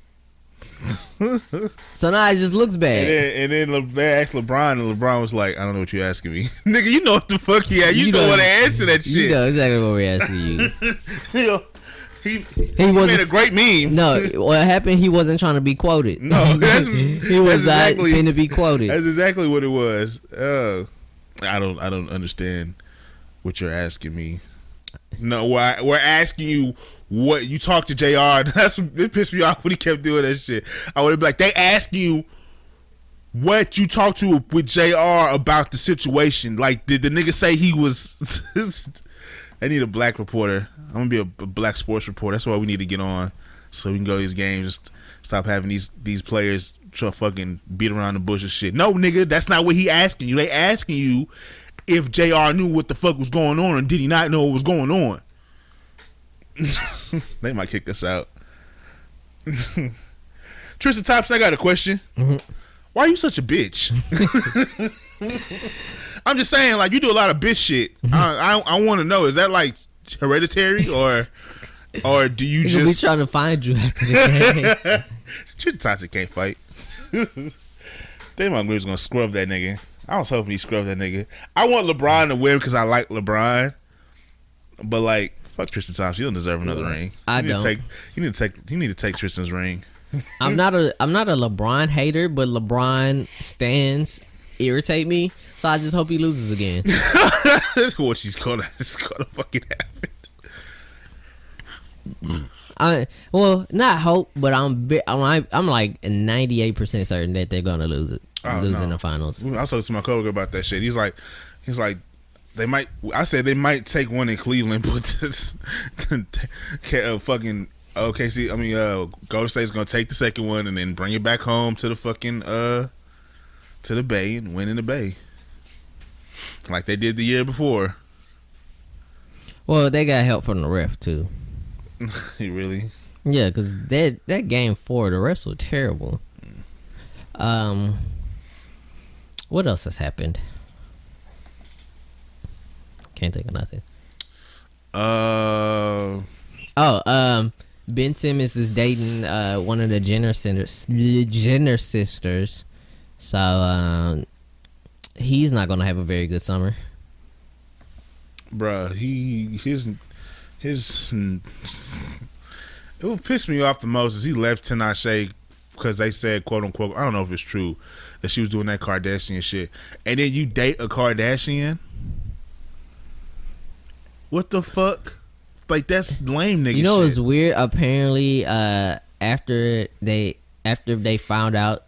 So now it just looks bad. And then they asked LeBron, and LeBron was like, I don't know what you're asking me. Nigga, you know what the fuck he had. You know what to answer that shit. You know exactly what we're asking you. He made a great meme. No, what happened, he wasn't trying to be quoted. No, he was not going to be quoted. That's exactly what it was. I don't understand what you're asking me. No, we're asking you what you talked to JR. It pissed me off when he kept doing that shit. I would be like, they ask you what you talked to with JR about the situation. Like, did the nigga say he was? I need a black reporter. I'm gonna be a black sports reporter. That's why we need to get on, so we can go to these games. Just stop having these players try to fucking beat around the bush and shit. No, nigga, that's not what he asking you. They asking you if JR knew what the fuck was going on, and did he not know what was going on? They might kick us out. Tristan Thompson, I got a question. Mm-hmm. Why are you such a bitch? I'm just saying, like, you do a lot of bitch shit. I want to know, is that like hereditary or do you just be trying to find you after the game? Tristan Thompson can't fight. Damon Green's gonna scrub that nigga. I was hoping he scrubbed that nigga. I want LeBron to win because I like LeBron, but like, fuck Tristan Thompson. You don't deserve another ring. I don't. You need to take Tristan's ring. I'm not a LeBron hater, but LeBron stans irritate me, so I just hope he loses again. That's what she's gonna fucking happen. Well, not hope, but I'm like 98% certain that they're gonna lose it. In the finals. I was talking to my coworker about that shit. He's like, they might. I said they might take one in Cleveland, but this fucking OKC. I mean, Golden State's gonna take the second one and then bring it back home to the fucking to the Bay and win in the Bay. like they did the year before. Well, they got help from the ref too. You really? Yeah, because that game 4, the refs were terrible. What else has happened? Can't think of nothing. Ben Simmons is dating one of the Jenner sisters, so he's not gonna have a very good summer. Bruh, it would piss me off the most is he left Tinashe because they said, quote unquote, I don't know if it's true, that she was doing that Kardashian shit, and then you date a Kardashian. What the fuck? Like, that's lame nigga. You know, shit. It's weird. Apparently, after they found out,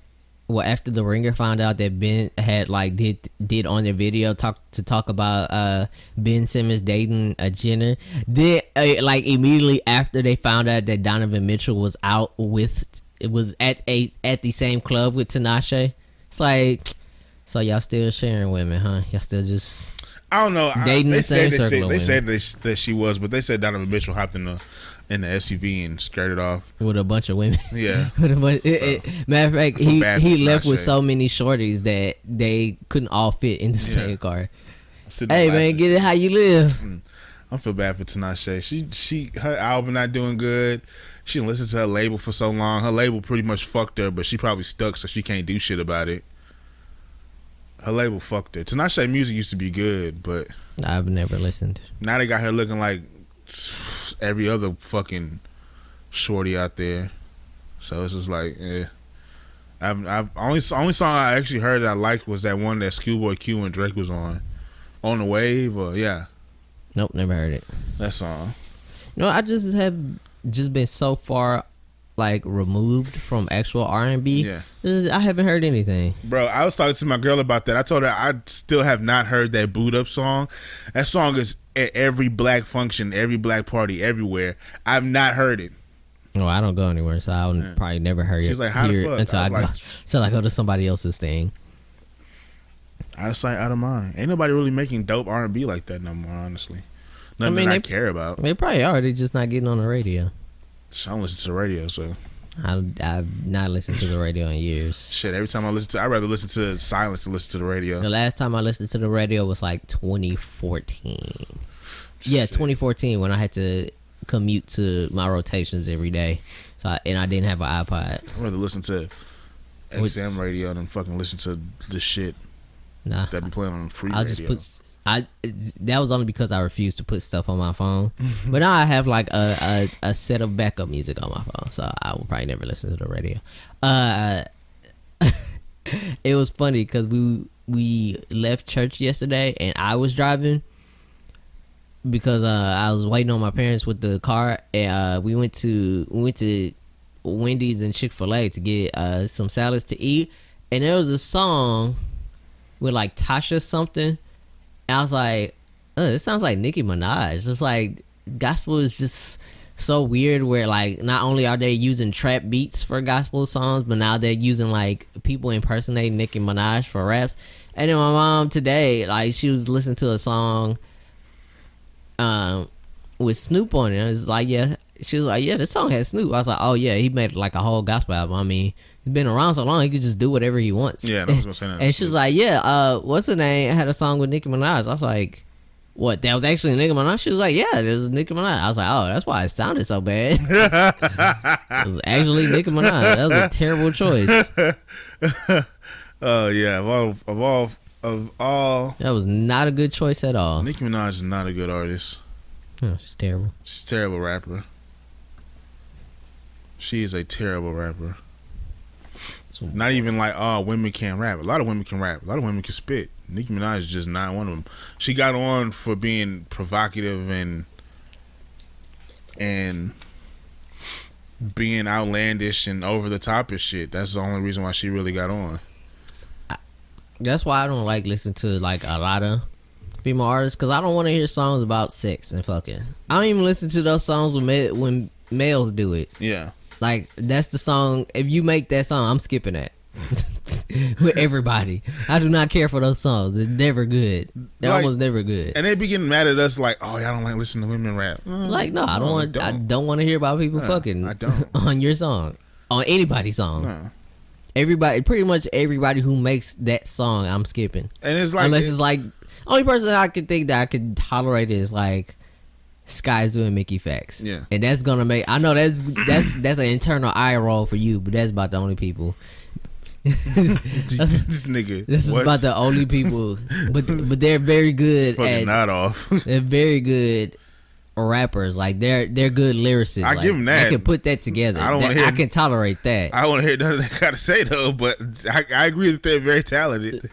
well, after the Ringer found out that Ben had like did on their video talk about Ben Simmons dating a Jenner, like immediately after they found out that Donovan Mitchell was out at the same club with Tinashe. It's like, so y'all still sharing women, huh? Y'all still just. I don't know. Dating the same circle. They said that she was, but they said Donovan Mitchell hopped in the SUV and skirted off with a bunch of women. Yeah. Matter of fact, he left with so many shorties that they couldn't all fit in the same car. Hey man, get it how you live. I feel bad for Tinashe. Her album not doing good. She didn't listen to her label for so long. Her label pretty much fucked her, but she probably stuck, so she can't do shit about it. Her label fucked her. Tinashe music used to be good, but I've never listened. Now they got her looking like every other fucking shorty out there. So it's just like, I've only song I actually heard that I liked was that one that Schoolboy Q and Drake was on the Wave. Or Nope, never heard it. That song. No, I just have been so far like removed from actual R&B. Yeah. I haven't heard anything. Bro, I was talking to my girl about that. I told her I still have not heard that Boot Up song. That song is at every black function, every black party, everywhere. I've not heard it. No, I don't go anywhere, so I'll probably never hear it. Like, how the fuck? Until I go to somebody else's thing. Out of sight, out of mind. Ain't nobody really making dope R&B like that no more, honestly. Nothing I care about. They probably are. They just not getting on the radio. I don't listen to the radio, so I've not listened to the radio in years. Shit, every time I'd rather listen to silence than listen to the radio. The last time I listened to the radio was like 2014. Yeah, 2014 when I had to commute to my rotations every day. I didn't have an iPod. I'd rather listen to XM radio than fucking listen to the shit that be playing on free radio. That was only because I refused to put stuff on my phone. But now I have like a set of backup music on my phone, so I will probably never listen to the radio. It was funny because we left church yesterday and I was driving because I was waiting on my parents with the car, and we went to Wendy's and Chick-fil-A to get some salads to eat, and there was a song with like Tasha something. I was like, it sounds like Nicki Minaj. It's like gospel is just so weird where like not only are they using trap beats for gospel songs, but now they're using like people impersonating Nicki Minaj for raps. And then my mom today, like she was listening to a song with Snoop on it. And it's like, she was like, this song has Snoop. I was like, oh yeah, he made like a whole gospel album. I mean, he's been around so long, he could just do whatever he wants. Yeah, I was gonna say that. And she's like, what's her name? I had a song with Nicki Minaj. I was like, what? That was actually Nicki Minaj? She was like, yeah, it was Nicki Minaj. I was like, oh, that's why it sounded so bad. It was actually Nicki Minaj. That was a terrible choice. Oh yeah, of all, that was not a good choice at all. Nicki Minaj is not a good artist. No, she's terrible. She's a terrible rapper. She is a terrible rapper. Not even like, women can't rap. A lot of women can rap. A lot of women can spit. Nicki Minaj is just not one of them. She got on for being provocative and being outlandish and over the top and shit. That's the only reason why she really got on. That's why I don't like listening to like a lot of female artists, because I don't want to hear songs about sex and fucking. I don't even listen to those songs when males do it. Yeah. Like, that's the song. If you make that song, I'm skipping that. with everybody. I do not care for those songs. They're never good. They're Like, almost never good. And they be getting mad at us like, oh, y'all don't like listening to women rap. Like, no, I don't want to hear about people fucking I don't. on your song, on anybody's song. No. Everybody, pretty much everybody who makes that song, I'm skipping. And it's like, unless it's like, only person I could think that I could tolerate is like Sky's doing Mickey Facts. Yeah. And that's gonna make, I know that's an internal eye roll for you, but that's about the only people. this nigga. This is about the only people, but they're very good fucking not off. They're very good rappers. Like they're good lyricists. I like, give them that. I can put that together. I can tolerate that. I don't want to hear nothing they gotta say though, but I agree that they're very talented.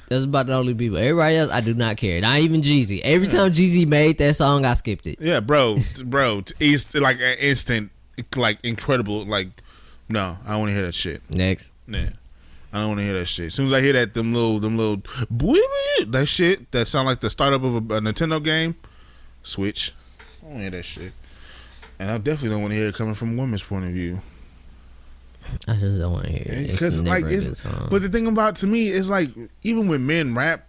That's about the only people. Everybody else, I do not care. Not even Jeezy. Every time Jeezy made that song, I skipped it. Yeah, bro, it's like an instant, like incredible. Like, no, I don't want to hear that shit. Next, yeah, I don't want to hear that shit. As soon as I hear that, them little, that shit that sound like the startup of a Nintendo game, switch. I don't hear that shit, and I definitely don't want to hear it coming from a woman's point of view. I just don't want to hear it. It's never a good song. But the thing about, to me, is like, even when men rap,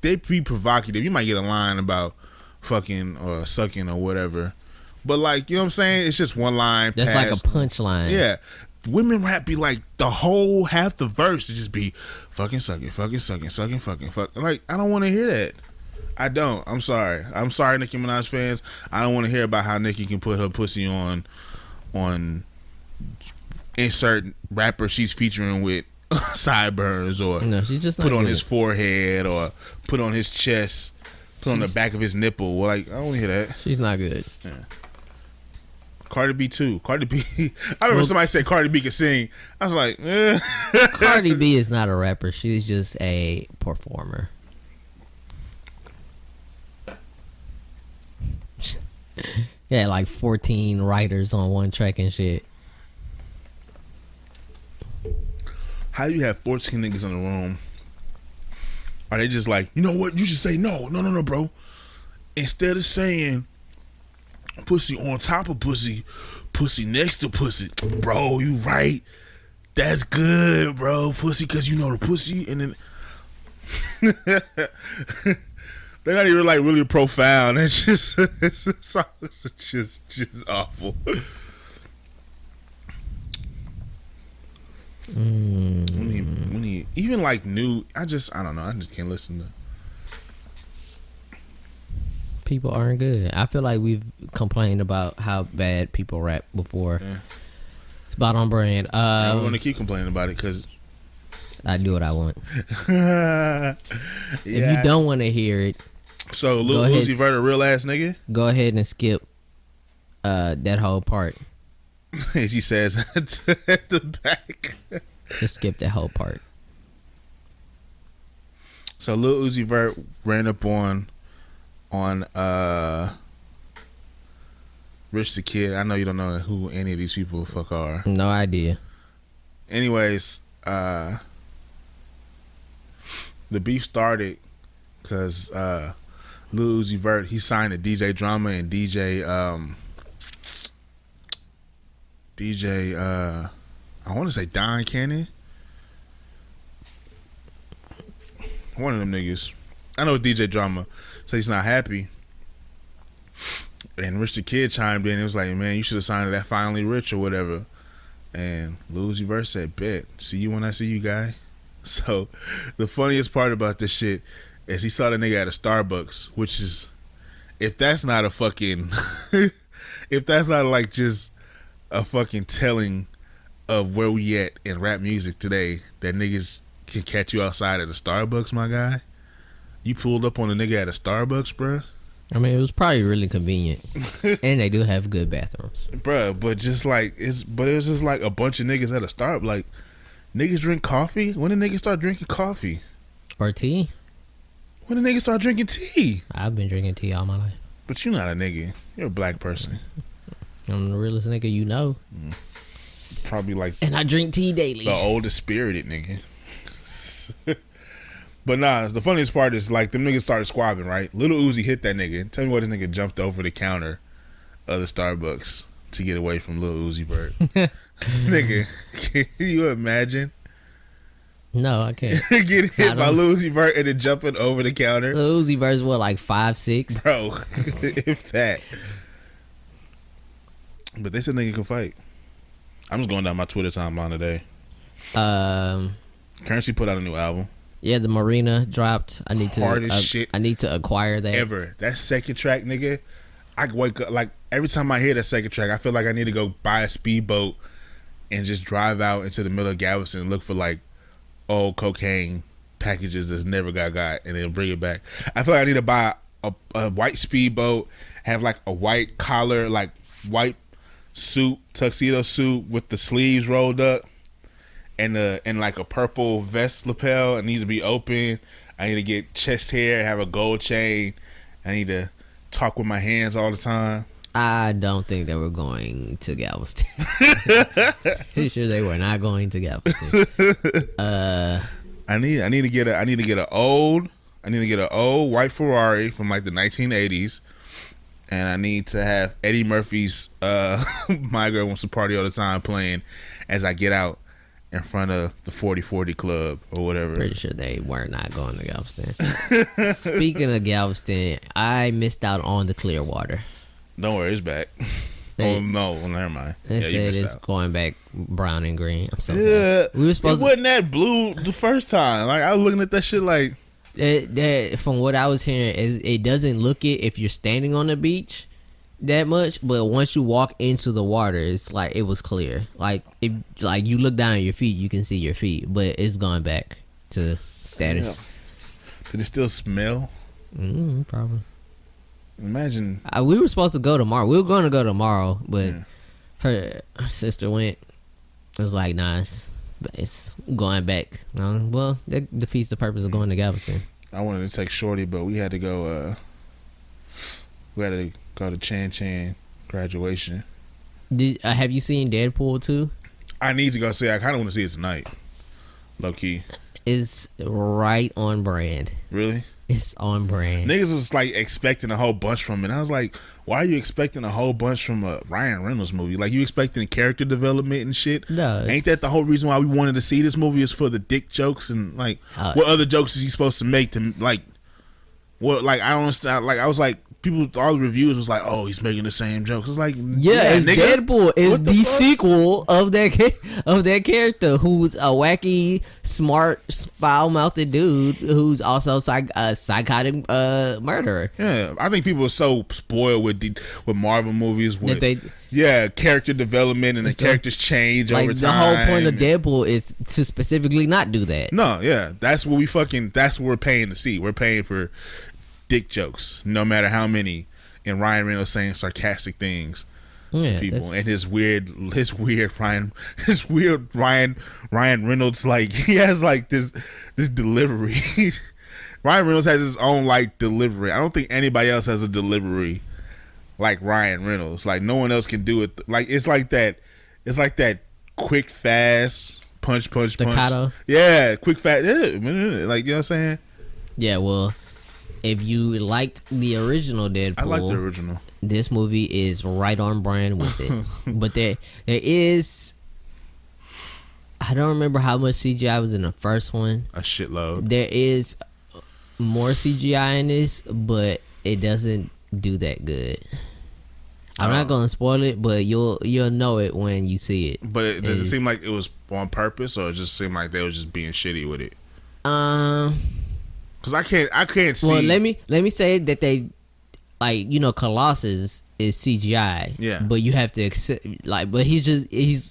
they be provocative. You might get a line about fucking or sucking or whatever, but like, you know what I'm saying? It's just one line. That's like a punchline. Yeah. Women rap be like the whole half the verse to just be fucking sucking, fucking sucking, sucking, fucking. Like, I don't want to hear that. I don't. I'm sorry, Nicki Minaj fans. I don't want to hear about how Nicki can put her pussy on insert rapper she's featuring with sideburns, or no, she's just put not on good. his forehead, or put on his chest, put on the back of his nipple. Like, I don't want to hear that. She's not good. Yeah. Cardi B too. Cardi B. I remember somebody said Cardi B could sing. I was like, Cardi B is not a rapper. She's just a performer. Yeah, like 14 writers on one track and shit. How you have 14 niggas in the room? Are they just like, you know what? You should say no, bro. Instead of saying pussy on top of pussy, pussy next to pussy, bro, you right. That's good, bro. Pussy, cause you know the pussy, and then they're not even like really profound. It's just awful. When he even like new, I don't know. I just can't listen to. People aren't good. I feel like we've complained about how bad people rap before. Yeah. It's about on brand. I'm gonna keep complaining about it because I do what I want. Yeah. If you don't want to hear it, so Lil Uzi Vert a real ass nigga. Go ahead and skip that whole part. She says at the back. Just skip that whole part. So Lil Uzi Vert ran up on Rich the Kid. I know you don't know who any of these people the fuck are. No idea. Anyways, the beef started because Lil Uzi Vert, he signed to DJ Drama and DJ I want to say Don Cannon. One of them niggas. I know DJ Drama. So he's not happy. And Rich the Kid chimed in. It was like, man, you should have signed to that Finally Rich or whatever. And Lil Uzi Vert said, bet. See you when I see you, guy. So the funniest part about this shit is he saw the nigga at a Starbucks, which is, if that's not a fucking, if that's not like just a fucking telling of where we at in rap music today, that niggas can catch you outside at a Starbucks, my guy. You pulled up on a nigga at a Starbucks, bruh. I mean, it was probably really convenient, and they do have good bathrooms, bruh. But just like it was just like a bunch of niggas at a Starbucks. Like, niggas drink coffee. When did niggas start drinking coffee or tea? When did niggas start drinking tea? I've been drinking tea all my life. But you're not a nigga. You're a black person. I'm the realest nigga you know. Probably like, and I drink tea daily. The oldest spirited nigga. But nah, the funniest part is like them niggas started squabbing, right? Little Uzi hit that nigga. Tell me why this nigga jumped over the counter of the Starbucks to get away from Lil Uzi Vert. Nigga, can you imagine? No, I can't. Getting hit by Lil Uzi Vert and then jumping over the counter. Lil Uzi Vert's what, like 5'6"? Bro, if that. But they said nigga can fight. I'm just going down my Twitter timeline today. Currency put out a new album. Yeah, the Marina dropped. I need shit I need to acquire that. Ever. That second track, nigga. I wake up like every time I hear that second track, I feel like I need to go buy a speedboat and just drive out into the middle of Galveston and look for like old cocaine packages that's never got and then bring it back. I feel like I need to buy a white speedboat, have like a white collar, like white suit, tuxedo suit with the sleeves rolled up, and like a purple vest lapel. It needs to be open. I need to get chest hair, have a gold chain. I need to talk with my hands all the time. I don't think they were going to Galveston. Pretty sure they were not going to Galveston. I need to get an old white Ferrari from like the 1980s, and I need to have Eddie Murphy's "My Girl Wants to Party All the Time" playing as I get out in front of the 4040 Club or whatever. Pretty sure they were not going to Galveston. Speaking of Galveston, I missed out on the Clearwater. Don't worry, it's back. Oh no, well, never mind. They said it's going back brown and green. I'm so sorry. We were supposed. It wasn't that blue the first time. Like I was looking at that shit like. From what I was hearing, it doesn't look it if you're standing on the beach that much, but once you walk into the water, it's like it was clear. Like if like you look down at your feet, you can see your feet, but it's going back to status. Yeah. Did it still smell? Probably. Imagine. We were supposed to go tomorrow. We were going to go tomorrow, but her sister went. It was like, nah, it's going back. Well, that defeats the purpose of going to Galveston. I wanted to take Shorty, but we had to go. We had to go to Chan graduation. Have you seen Deadpool 2? I need to go see it. I kind of want to see it tonight. Low key. It's right on brand. Really? It's on brand. Niggas was like expecting a whole bunch from it. I was like, why are you expecting a whole bunch from a Ryan Reynolds movie? Like you expecting character development and shit? No. Ain't that the whole reason why we wanted to see this movie is for the dick jokes and like what other jokes is he supposed to make to like what like I don't understand. Like I was like people, all the reviews was like, oh, he's making the same jokes. It's like, it's nigga. Deadpool is the sequel of that character who's a wacky, smart, foul-mouthed dude who's also a psychotic murderer. Yeah, I think people are so spoiled with Marvel movies with character development and the characters change over time. The whole point of Deadpool is to specifically not do that. No, yeah, that's what we're paying to see. We're paying for dick jokes, no matter how many, and Ryan Reynolds saying sarcastic things to people, and his weird Ryan Reynolds, like he has like this delivery. Ryan Reynolds has his own like delivery. I don't think anybody else has a delivery like Ryan Reynolds. Like no one else can do it. Like it's like that quick, fast punch staccato. Yeah, quick, fast. Like you know what I'm saying? Yeah, well. If you liked the original Deadpool, I like the original. This movie is right on brand with it. But there is, I don't remember how much CGI was in the first one. A shitload. There is more CGI in this, but it doesn't do that good. I'm not gonna spoil it, but you'll know it when you see it. But does it seem like it was on purpose, or it just seemed like they was just being shitty with it? Cause I can't see. Well, let me say that they, like, you know, Colossus is CGI. Yeah. But you have to accept, like, but he's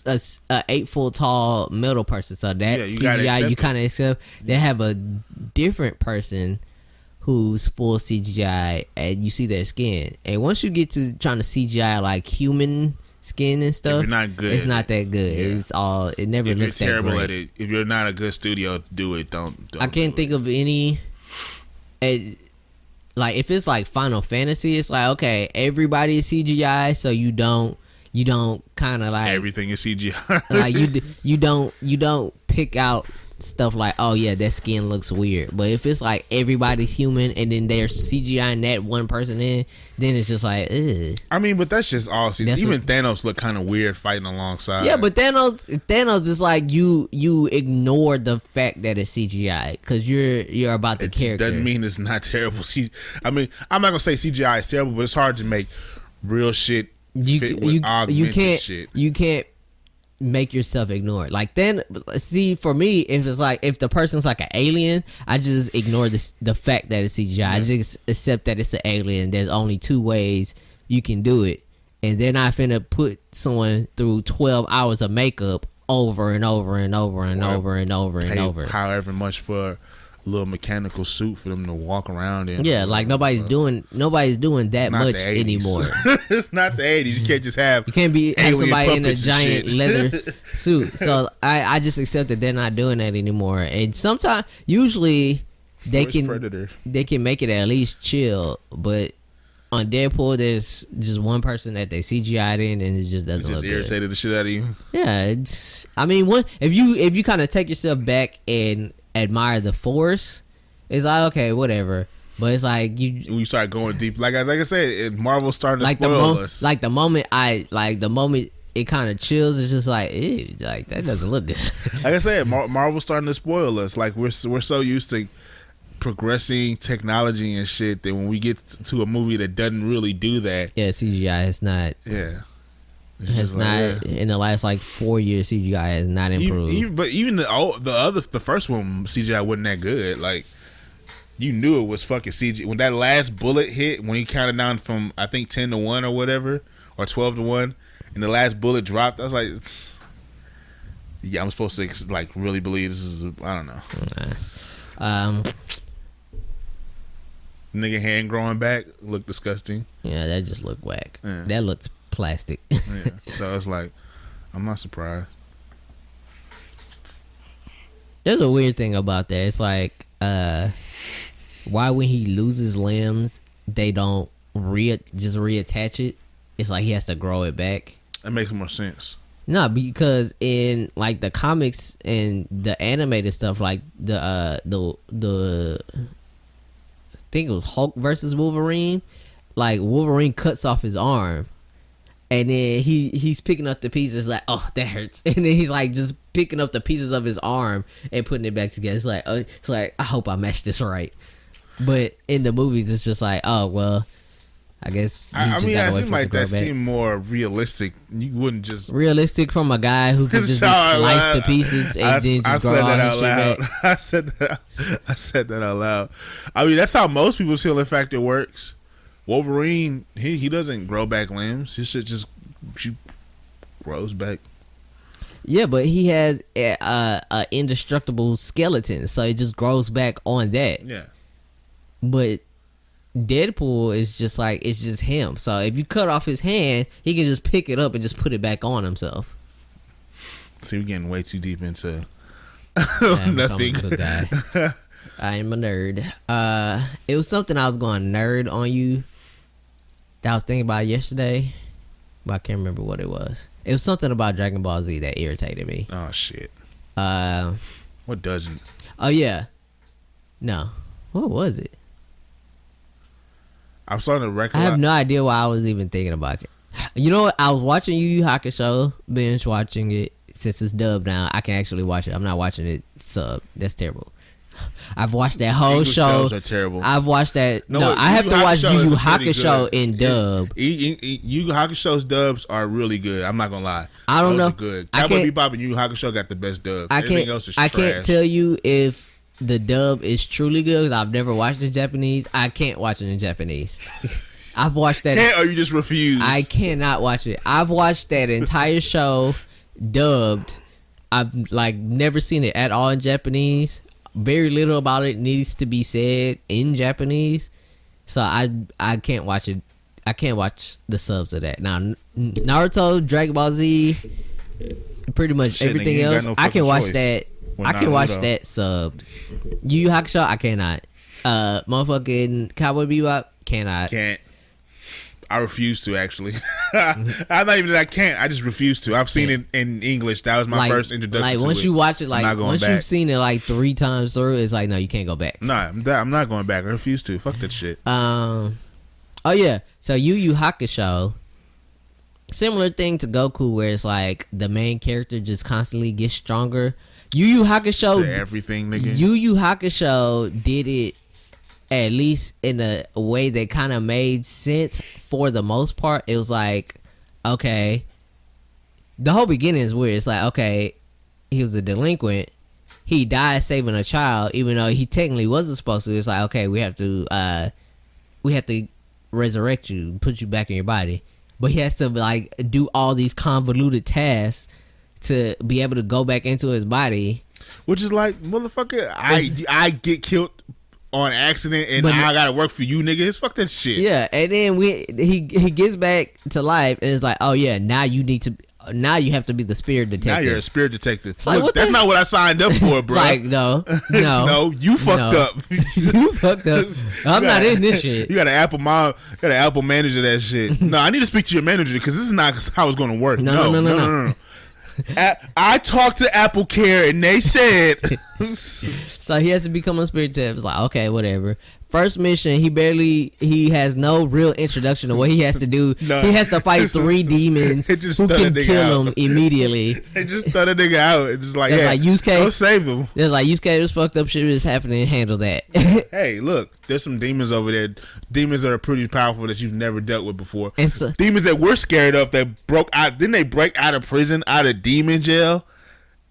a 8 foot tall metal person, so that CGI you kind of accept. They have a different person who's full CGI, and you see their skin. And once you get to trying to CGI like human skin and stuff, if you're not good, it's not that good. Yeah. It never looks that great. If you're terrible at it, if you're not a good studio to do it, don't I can't think of any. Like if it's like Final Fantasy, it's like, okay, everybody is CGI, so you don't kind of like everything is CGI. Like you don't pick out stuff like, oh yeah, that skin looks weird. But if it's like everybody's human and then they're CGI that one person in, then it's just like, ugh. I mean, but that's just all. Even Thanos looked kind of weird fighting alongside. Yeah, but Thanos is like you ignore the fact that it's CGI because you're about the character. Doesn't mean it's not terrible. I mean, I'm not gonna say CGI is terrible, but it's hard to make real shit fit with augmented shit. You can't make yourself ignore it. Like, then see, for me, if it's like, if the person's like an alien, I just ignore the fact that it's CGI. I just accept that it's an alien. There's only 2 ways you can do it, and they're not finna put someone through 12 hours of makeup over and over and over and over and over and over. However much for a little mechanical suit for them to walk around in. Yeah, like nobody's doing that much anymore. It's not the 80s. You can't just have. You can't have somebody in a giant leather suit. So I just accept that they're not doing that anymore. And sometimes, usually, they can make it at least chill. But on Deadpool, there's just one person that they CGI'd in, and it just doesn't look good. Irritated the shit out of you. Yeah, I mean, if you kind of take yourself back and admire the Force, it's like, okay, whatever. But it's like you start going deep, like I said, Marvel's starting to spoil us. Like the moment it kind of chills, it's just like, ew, like that doesn't look good. Like I said, Marvel's starting to spoil us. Like we're so used to progressing technology and shit that when we get to a movie that doesn't really do that, CGI is not. Yeah. Has not in the last like 4 years. CGI has not improved. Even the first one, CGI wasn't that good. Like, you knew it was fucking CGI when that last bullet hit. When he counted down from, I think, 10-1 or whatever, or 12-1, and the last bullet dropped. I was like, yeah, I'm supposed to like really believe this is. I don't know. Nigga hand growing back looked disgusting. Yeah, that just looked whack. Yeah. That looks plastic. Yeah. So it's like, I'm not surprised. There's a weird thing about that. It's like, why when he loses limbs, they don't just reattach it? It's like he has to grow it back. That makes more sense. No, because in like the comics and the animated stuff, like the I think it was Hulk versus Wolverine. Like Wolverine cuts off his arm, and then he's picking up the pieces like, oh, that hurts, and then he's like just picking up the pieces of his arm and putting it back together. It's like I hope I matched this right. But in the movies, it's just like, oh well, I guess. I mean, it seemed like that seemed more realistic. You wouldn't just realistic from a guy who could just slice the pieces and then just grow all his shit back. I said that out loud. I mean, that's how most people's healing factor works. Wolverine, he doesn't grow back limbs. His shit just grows back. Yeah, but he has a indestructible skeleton, so it just grows back on that. Yeah. But Deadpool is just like, it's just him. So if you cut off his hand, he can just pick it up and just put it back on himself. See, we're getting way too deep into nothing. I am a nerd. It was something I was going nerd on you that I was thinking about yesterday, but I can't remember what it was. It was something about Dragon Ball Z that irritated me. Oh shit. What doesn't? Oh yeah. No. What was it? I'm starting to record. I have no idea why I was even thinking about it. You know what? I was watching Yu Yu Hakusho, binge watching it. Since it's dubbed now, I can actually watch it. I'm not watching it sub. That's terrible. I've watched that whole English show. Dubs are terrible. I've watched that. No, I have to watch Yu Yu Hakusho in dub. Yu Yu Hakusho's dubs are really good. I'm not gonna lie. I don't know. Good. Cowboy Bebop and Yu Yu Hakusho got the best dubs. Everything else is trash. I can't tell you if the dub is truly good because I've never watched it in Japanese. I can't watch it in Japanese. I've watched that. Or you just refuse? I cannot watch it. I've watched that entire show dubbed. I've like never seen it at all in Japanese. Very little about it needs to be said in Japanese, so I can't watch it. I can't watch the subs of that. Now Naruto, Dragon Ball Z, pretty much everything else. No I can watch that. I can watch that subbed. Yu Yu Hakusho, I cannot. Motherfucking Cowboy Bebop, cannot. Can't. I refuse to actually. I'm not even that I can't. I just refuse to. I've seen it in English. That was my first introduction. Like to once it. you watch it, like once back. you've seen it like 3 times through, it's like no, you can't go back. Nah, I'm not going back. I refuse to. Fuck that shit. Oh yeah. So Yu Yu Hakusho, similar thing to Goku, where it's like the main character just constantly gets stronger. Yu Yu Hakusho, to everything, nigga. Yu Yu Hakusho did it at least in a way that kind of made sense for the most part. It was like, okay, the whole beginning is weird. It's like, okay, he was a delinquent. He died saving a child, even though he technically wasn't supposed to. It's like, okay, we have to resurrect you, put you back in your body. But he has to like do all these convoluted tasks to be able to go back into his body. Which is like, motherfucker, I get killed on accident and I gotta work for you, niggas. Fuck that shit. Yeah, and then he gets back to life and it's like, oh yeah, now you have to be the spirit detective. Now you're a spirit detective. Look, like, that's not what I signed up for, bro. Like no, you fucked up. You fucked up. I'm not in this shit. You got an Apple manager that shit. No, I need to speak to your manager because this is not how it's gonna work. No. I talked to Apple Care and they said so he has to become a spirit detective. It's like, okay, whatever. First mission, he has no real introduction to what he has to do. No. He has to fight 3 demons who can kill him immediately. They just throw the nigga out. It's just like, yeah, like Yusuke, go save them. There's like, Yusuke, this fucked up shit is happening. Handle that. Hey, look, there's some demons over there. Demons that are pretty powerful that you've never dealt with before. And so, demons that we're scared of that broke out. Didn't they break out of prison, out of demon jail?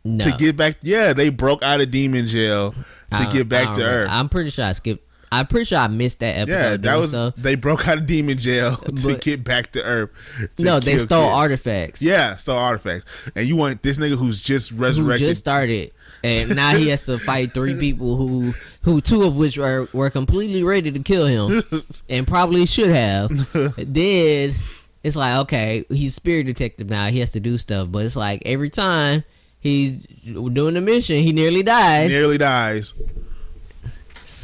No. To get back. Yeah, they broke out of demon jail to get back to Earth. I'm pretty sure I missed that episode. Yeah, that was they broke out of demon jail to get back to Earth. No, they stole artifacts. Yeah, stole artifacts. And you want this nigga who's just resurrected, who just started, and now he has to fight 3 people who 2 of which were completely ready to kill him, and probably should have. Then it's like, okay, he's spirit detective now. He has to do stuff, but it's like every time he's doing the mission, he nearly dies.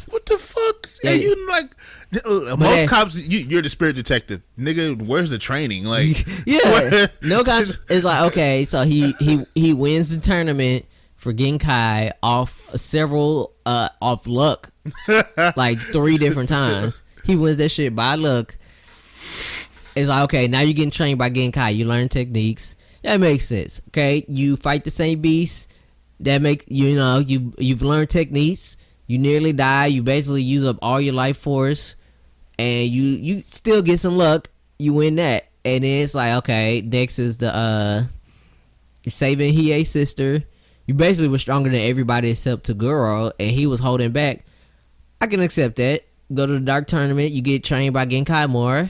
What the fuck? Yeah, you like most cops? You're the spirit detective, nigga. Where's the training? Like, yeah, no cops. It's like, okay, so he wins the tournament for Genkai off several off luck, like 3 different times. He wins that shit by luck. It's like, okay, now you're getting trained by Genkai. You learn techniques. That makes sense. Okay, you fight the same beast. That make you've learned techniques. You nearly die. You basically use up all your life force, and you still get some luck. You win that, and then it's like, okay, next is the saving Hiei's sister. You basically were stronger than everybody except Toguro, and he was holding back. I can accept that. Go to the dark tournament. You get trained by Genkai more.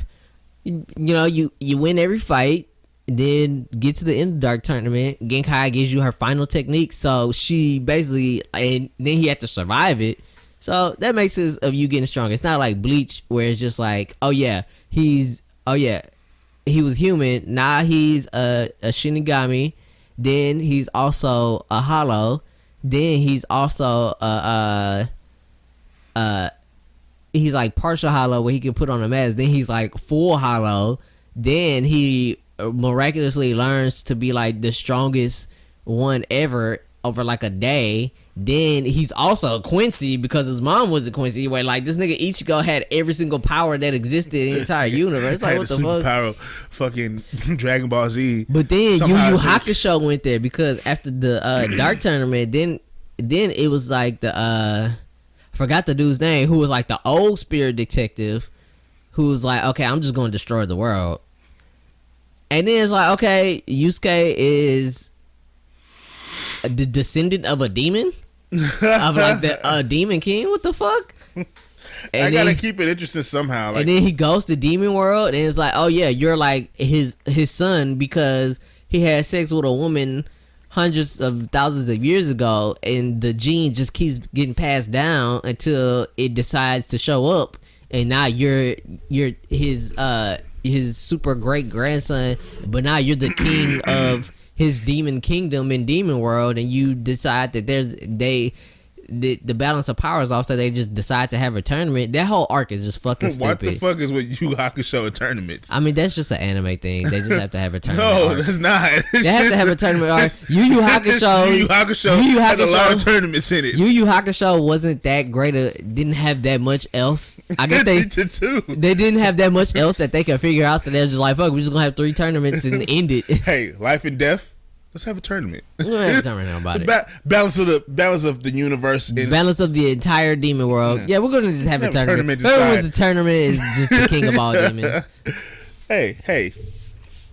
You win every fight. Then get to the end of the dark tournament. Genkai gives you her final technique, so she basically, and then he had to survive it. So that makes sense of you getting stronger. It's not like Bleach where it's just like, he was human. Now he's a Shinigami. Then he's also a Hollow. Then he's also he's like partial Hollow where he can put on a mask. Then he's like full Hollow. Then he miraculously learns to be like the strongest one ever over like a day. Then he's also a Quincy because his mom was a Quincy, where like this nigga Ichigo had every single power that existed in the entire universe. Like, what the fuck? Power, fucking Dragon Ball Z. But then Yu Yu Hakusho went there because after the dark tournament, then it was like the I forgot the dude's name, who was like the old spirit detective, who was like, okay, I'm just gonna destroy the world. And then it's like, okay, Yusuke is the descendant of a demon? Of like the demon king? What the fuck? And I gotta keep it interesting somehow. Like, and then he goes to demon world and it's like, oh yeah, you're like his son because he had sex with a woman hundreds of thousands of years ago, and the gene just keeps getting passed down until it decides to show up, and now you're his super great grandson, but now you're the king of his demon kingdom in demon world, and you decide that the balance of power is off, so they just decide to have a tournament. That whole arc is just fucking stupid. What the fuck is with Yu Hakusho and tournaments? I mean, that's just an anime thing. They just have to have a tournament. No, arc. that's not. They have to have a tournament arc. Yu Yu Hakusho had a lot of tournaments in it. Yu Yu Hakusho wasn't that great. Didn't have that much else. I guess they didn't have that much else that they could figure out. So they're just like, fuck, we're just gonna have 3 tournaments and end it. Hey, life and death. Let's have a tournament. We're gonna have a tournament about it. Balance of the universe. Balance of the entire demon world. Yeah, we're gonna just have a tournament. Whoever wins the tournament is just the king of all demons. Hey.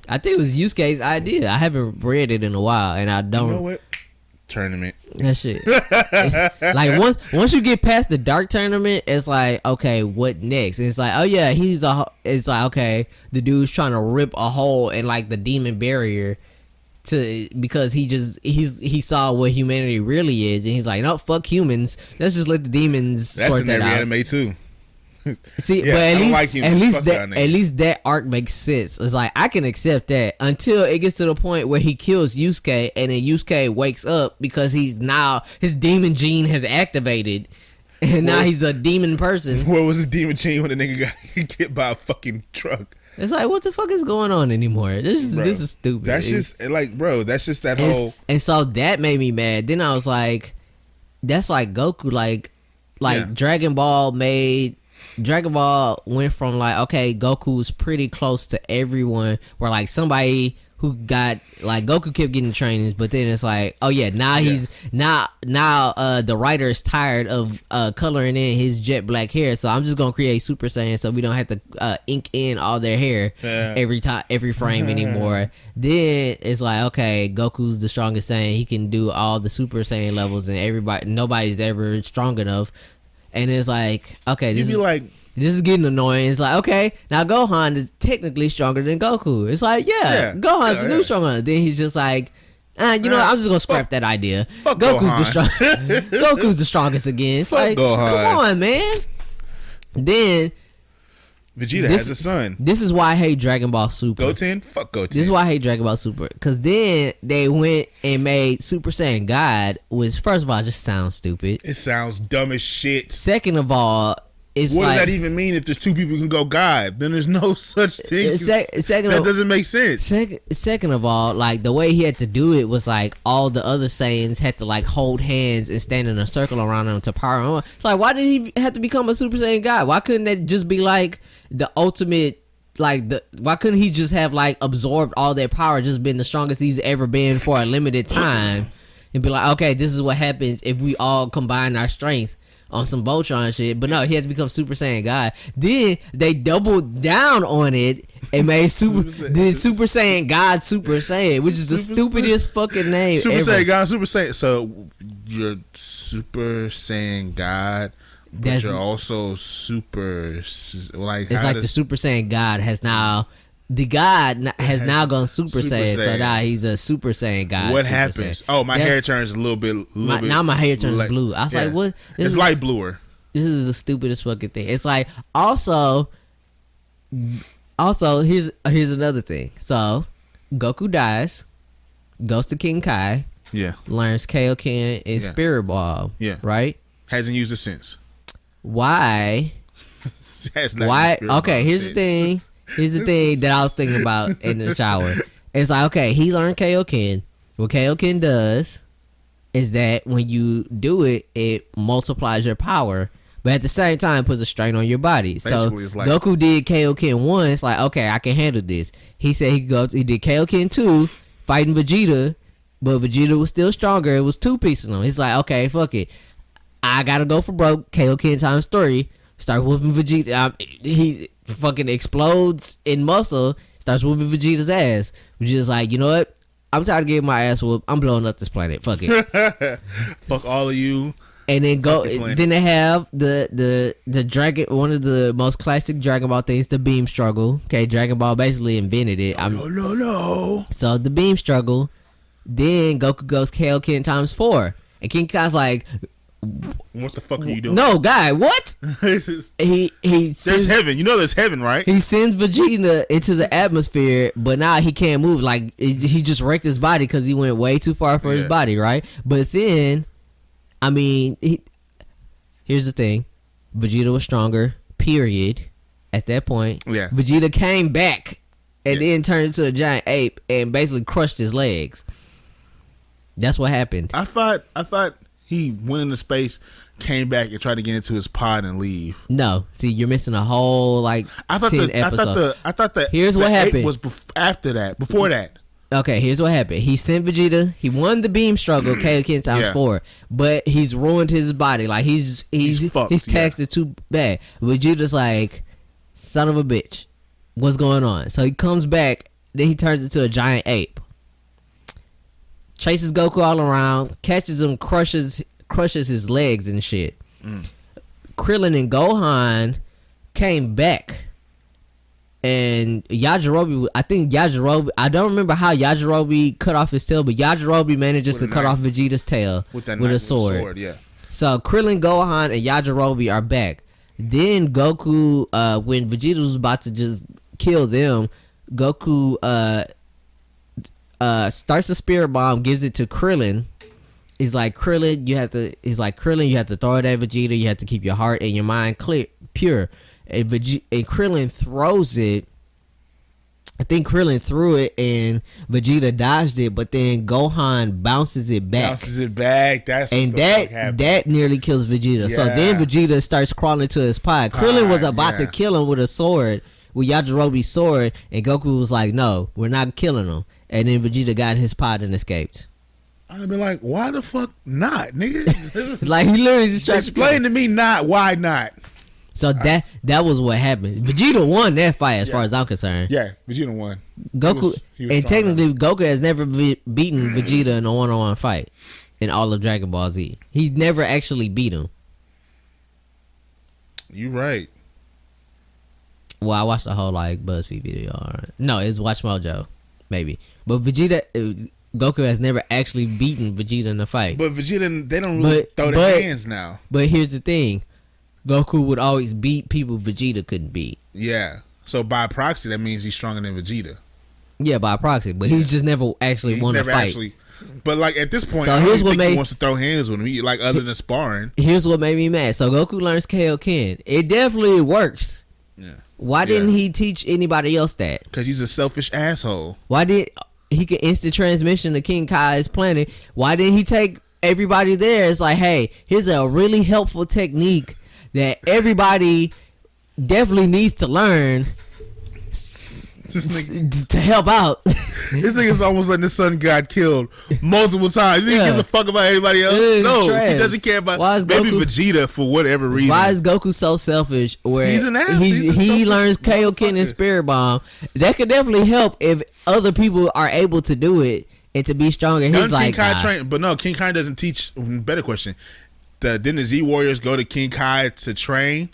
I think it was Yusuke's idea. I haven't read it in a while, and I don't. You know what? Tournament. That shit. Like once you get past the dark tournament, it's like, okay, what next? And it's like, oh yeah, it's like, okay, the dude's trying to rip a hole in like the demon barrier. Because he saw what humanity really is, and he's like, no, fuck humans. Let's just let the demons sort that out. That's in every anime too. See, yeah, but at least that arc makes sense. It's like I can accept that until it gets to the point where he kills Yusuke, and then Yusuke wakes up because his demon gene has activated, and now he's a demon person. What was his demon gene when the nigga got hit by a fucking truck? It's like, what the fuck is going on anymore? This is stupid. That's just like, bro. That's just that whole. And so that made me mad. Then I was like, that's like Goku. Like Dragon Ball went from like, okay, Goku's pretty close to everyone. Where like somebody who got like Goku kept getting trainings, but then it's like, oh yeah, now the writer is tired of coloring in his jet black hair, so I'm just gonna create Super Saiyan so we don't have to ink in all their hair every frame anymore. Then it's like, okay, Goku's the strongest Saiyan, he can do all the Super Saiyan levels, and nobody's ever strong enough. And it's like, okay, this is getting annoying. It's like, okay, now Gohan is technically stronger than Goku. It's like, Gohan's the new stronger. Then he's just like, you know what, I'm just gonna scrap that idea. Goku's the strongest. Goku's the strongest again. It's like, Gohan. Come on, man. Then Vegeta has a son. This is why I hate Dragon Ball Super. Goten? Fuck Goten. This is why I hate Dragon Ball Super. Because then they went and made Super Saiyan God, which first of all just sounds stupid. It sounds dumb as shit. Second of all, it's what does that even mean if there's 2 people who can go God? Then there's no such thing. That doesn't make sense. Second of all, like the way he had to do it was like all the other Saiyans had to like hold hands and stand in a circle around him to power him. It's like, why did he have to become a Super Saiyan God? Why couldn't that just be like the ultimate? Why couldn't he just have like absorbed all their power, just been the strongest he's ever been for a limited time, and be like, okay, this is what happens if we all combine our strength on some Voltron shit? But no, he had to become Super Saiyan God. Then they doubled down on it and made Super Saiyan God Super Saiyan, which is the stupidest fucking name Super ever. Saiyan God Super Saiyan. So you're Super Saiyan God, but you're also super like. It's like the Super Saiyan God has now. The God has now gone Super Saiyan, so now he's a Super Saiyan God. What happens? Oh, my hair turns a little bit. Now my hair turns blue. I was like, what? It's light bluer. This is the stupidest fucking thing. It's like, also here's another thing. So Goku dies, goes to King Kai, learns Kaioken and Spirit Ball, right? Hasn't used it since. Why? Okay, here's the thing. Here's the thing that I was thinking about in the shower. It's like, okay, he learned Kaioken. What Kaioken does is that when you do it, it multiplies your power, but at the same time puts a strain on your body. Basically, so like, Goku did Kaioken 1. It's like, okay, I can handle this. He said he did Kaioken 2, fighting Vegeta, but Vegeta was still stronger. It was 2 piecing him. He's like, okay, fuck it. I gotta go for broke. Kaioken times 3. Start whooping Vegeta. He fucking explodes in muscle. Starts whooping Vegeta's ass. Vegeta's like, you know what? I'm tired of getting my ass whooped. I'm blowing up this planet. Fuck it. Fuck all of you. And then Then they have the dragon. One of the most classic Dragon Ball things, the beam struggle. Okay, Dragon Ball basically invented it. No. So the beam struggle. Then Goku goes Kaioken times 4, and King Kai's like, what the fuck are you doing? No, guy, what? he there's heaven. You know there's heaven, right? He sends Vegeta into the atmosphere, but now he can't move. Like, he just wrecked his body because he went way too far for his body, right? But then I mean, here's the thing. Vegeta was stronger, period, at that point. Yeah. Vegeta came back and then turned into a giant ape and basically crushed his legs. That's what happened. I thought he went into space, came back, and tried to get into his pod and leave. No. See, you're missing a whole, 10 episodes. I thought that here's what happened. Was after that. Before that. Okay, here's what happened. He sent Vegeta. He won the beam struggle, Kaioken times 4, but he's ruined his body. Like he's taxed it too bad. Vegeta's like, son of a bitch, what's going on? So he comes back. Then he turns into a giant ape. Chases Goku all around, catches him, crushes his legs and shit. Krillin and Gohan came back. And Yajirobe, I don't remember how Yajirobe cut off his tail, but Yajirobe manages to cut off Vegeta's tail with a sword. Yeah. So Krillin, Gohan, and Yajirobe are back. Then Goku, when Vegeta was about to just kill them, Goku starts a spirit bomb, gives it to Krillin. He's like, Krillin, you have to throw it at Vegeta. You have to keep your heart and your mind pure. And Krillin throws it. I think Krillin threw it and Vegeta dodged it, but then Gohan bounces it back. That nearly kills Vegeta. Yeah. So then Vegeta starts crawling to his pod. Krillin was about to kill him with a sword, with Yajirobe's sword, and Goku was like, "No, we're not killing him." And then Vegeta got in his pod and escaped. I'd be like, "Why the fuck not, nigga?" Like he literally just tried explain to me why not. So that was what happened. Vegeta won that fight as far as I'm concerned. Yeah, Vegeta won. Goku, and technically Goku has never beaten Vegeta in a one-on-one fight in all of Dragon Ball Z. He never actually beat him. You right. Well, I watched the whole BuzzFeed video. No, it's Watch Mojo, maybe. But Goku has never actually beaten Vegeta in a fight. But Vegeta, they don't really throw their hands now. But here's the thing. Goku would always beat people Vegeta couldn't beat. Yeah. So by proxy, that means he's stronger than Vegeta. Yeah, by proxy. But he's just never actually won a fight. But at this point, I don't think he wants to throw hands with him, other than sparring. Here's what made me mad. So Goku learns Kaioken. It definitely works. Yeah. Why didn't he teach anybody else that? Because he's a selfish asshole. Why did he get instant transmission to King Kai's planet? Why didn't he take everybody there? It's like, hey, here's a really helpful technique that everybody definitely needs to learn to help out. This nigga's almost letting his son got killed multiple times. You think he gives a fuck about anybody else? No, trash. He doesn't care about maybe Vegeta for whatever reason. Why is Goku so selfish? Where he's an ass. He learns Kaioken and Spirit Bomb. That could definitely help if other people are able to do it and to be stronger. He's like, King Kai train, but no, King Kai doesn't teach. Better question. Didn't the Z Warriors go to King Kai to train?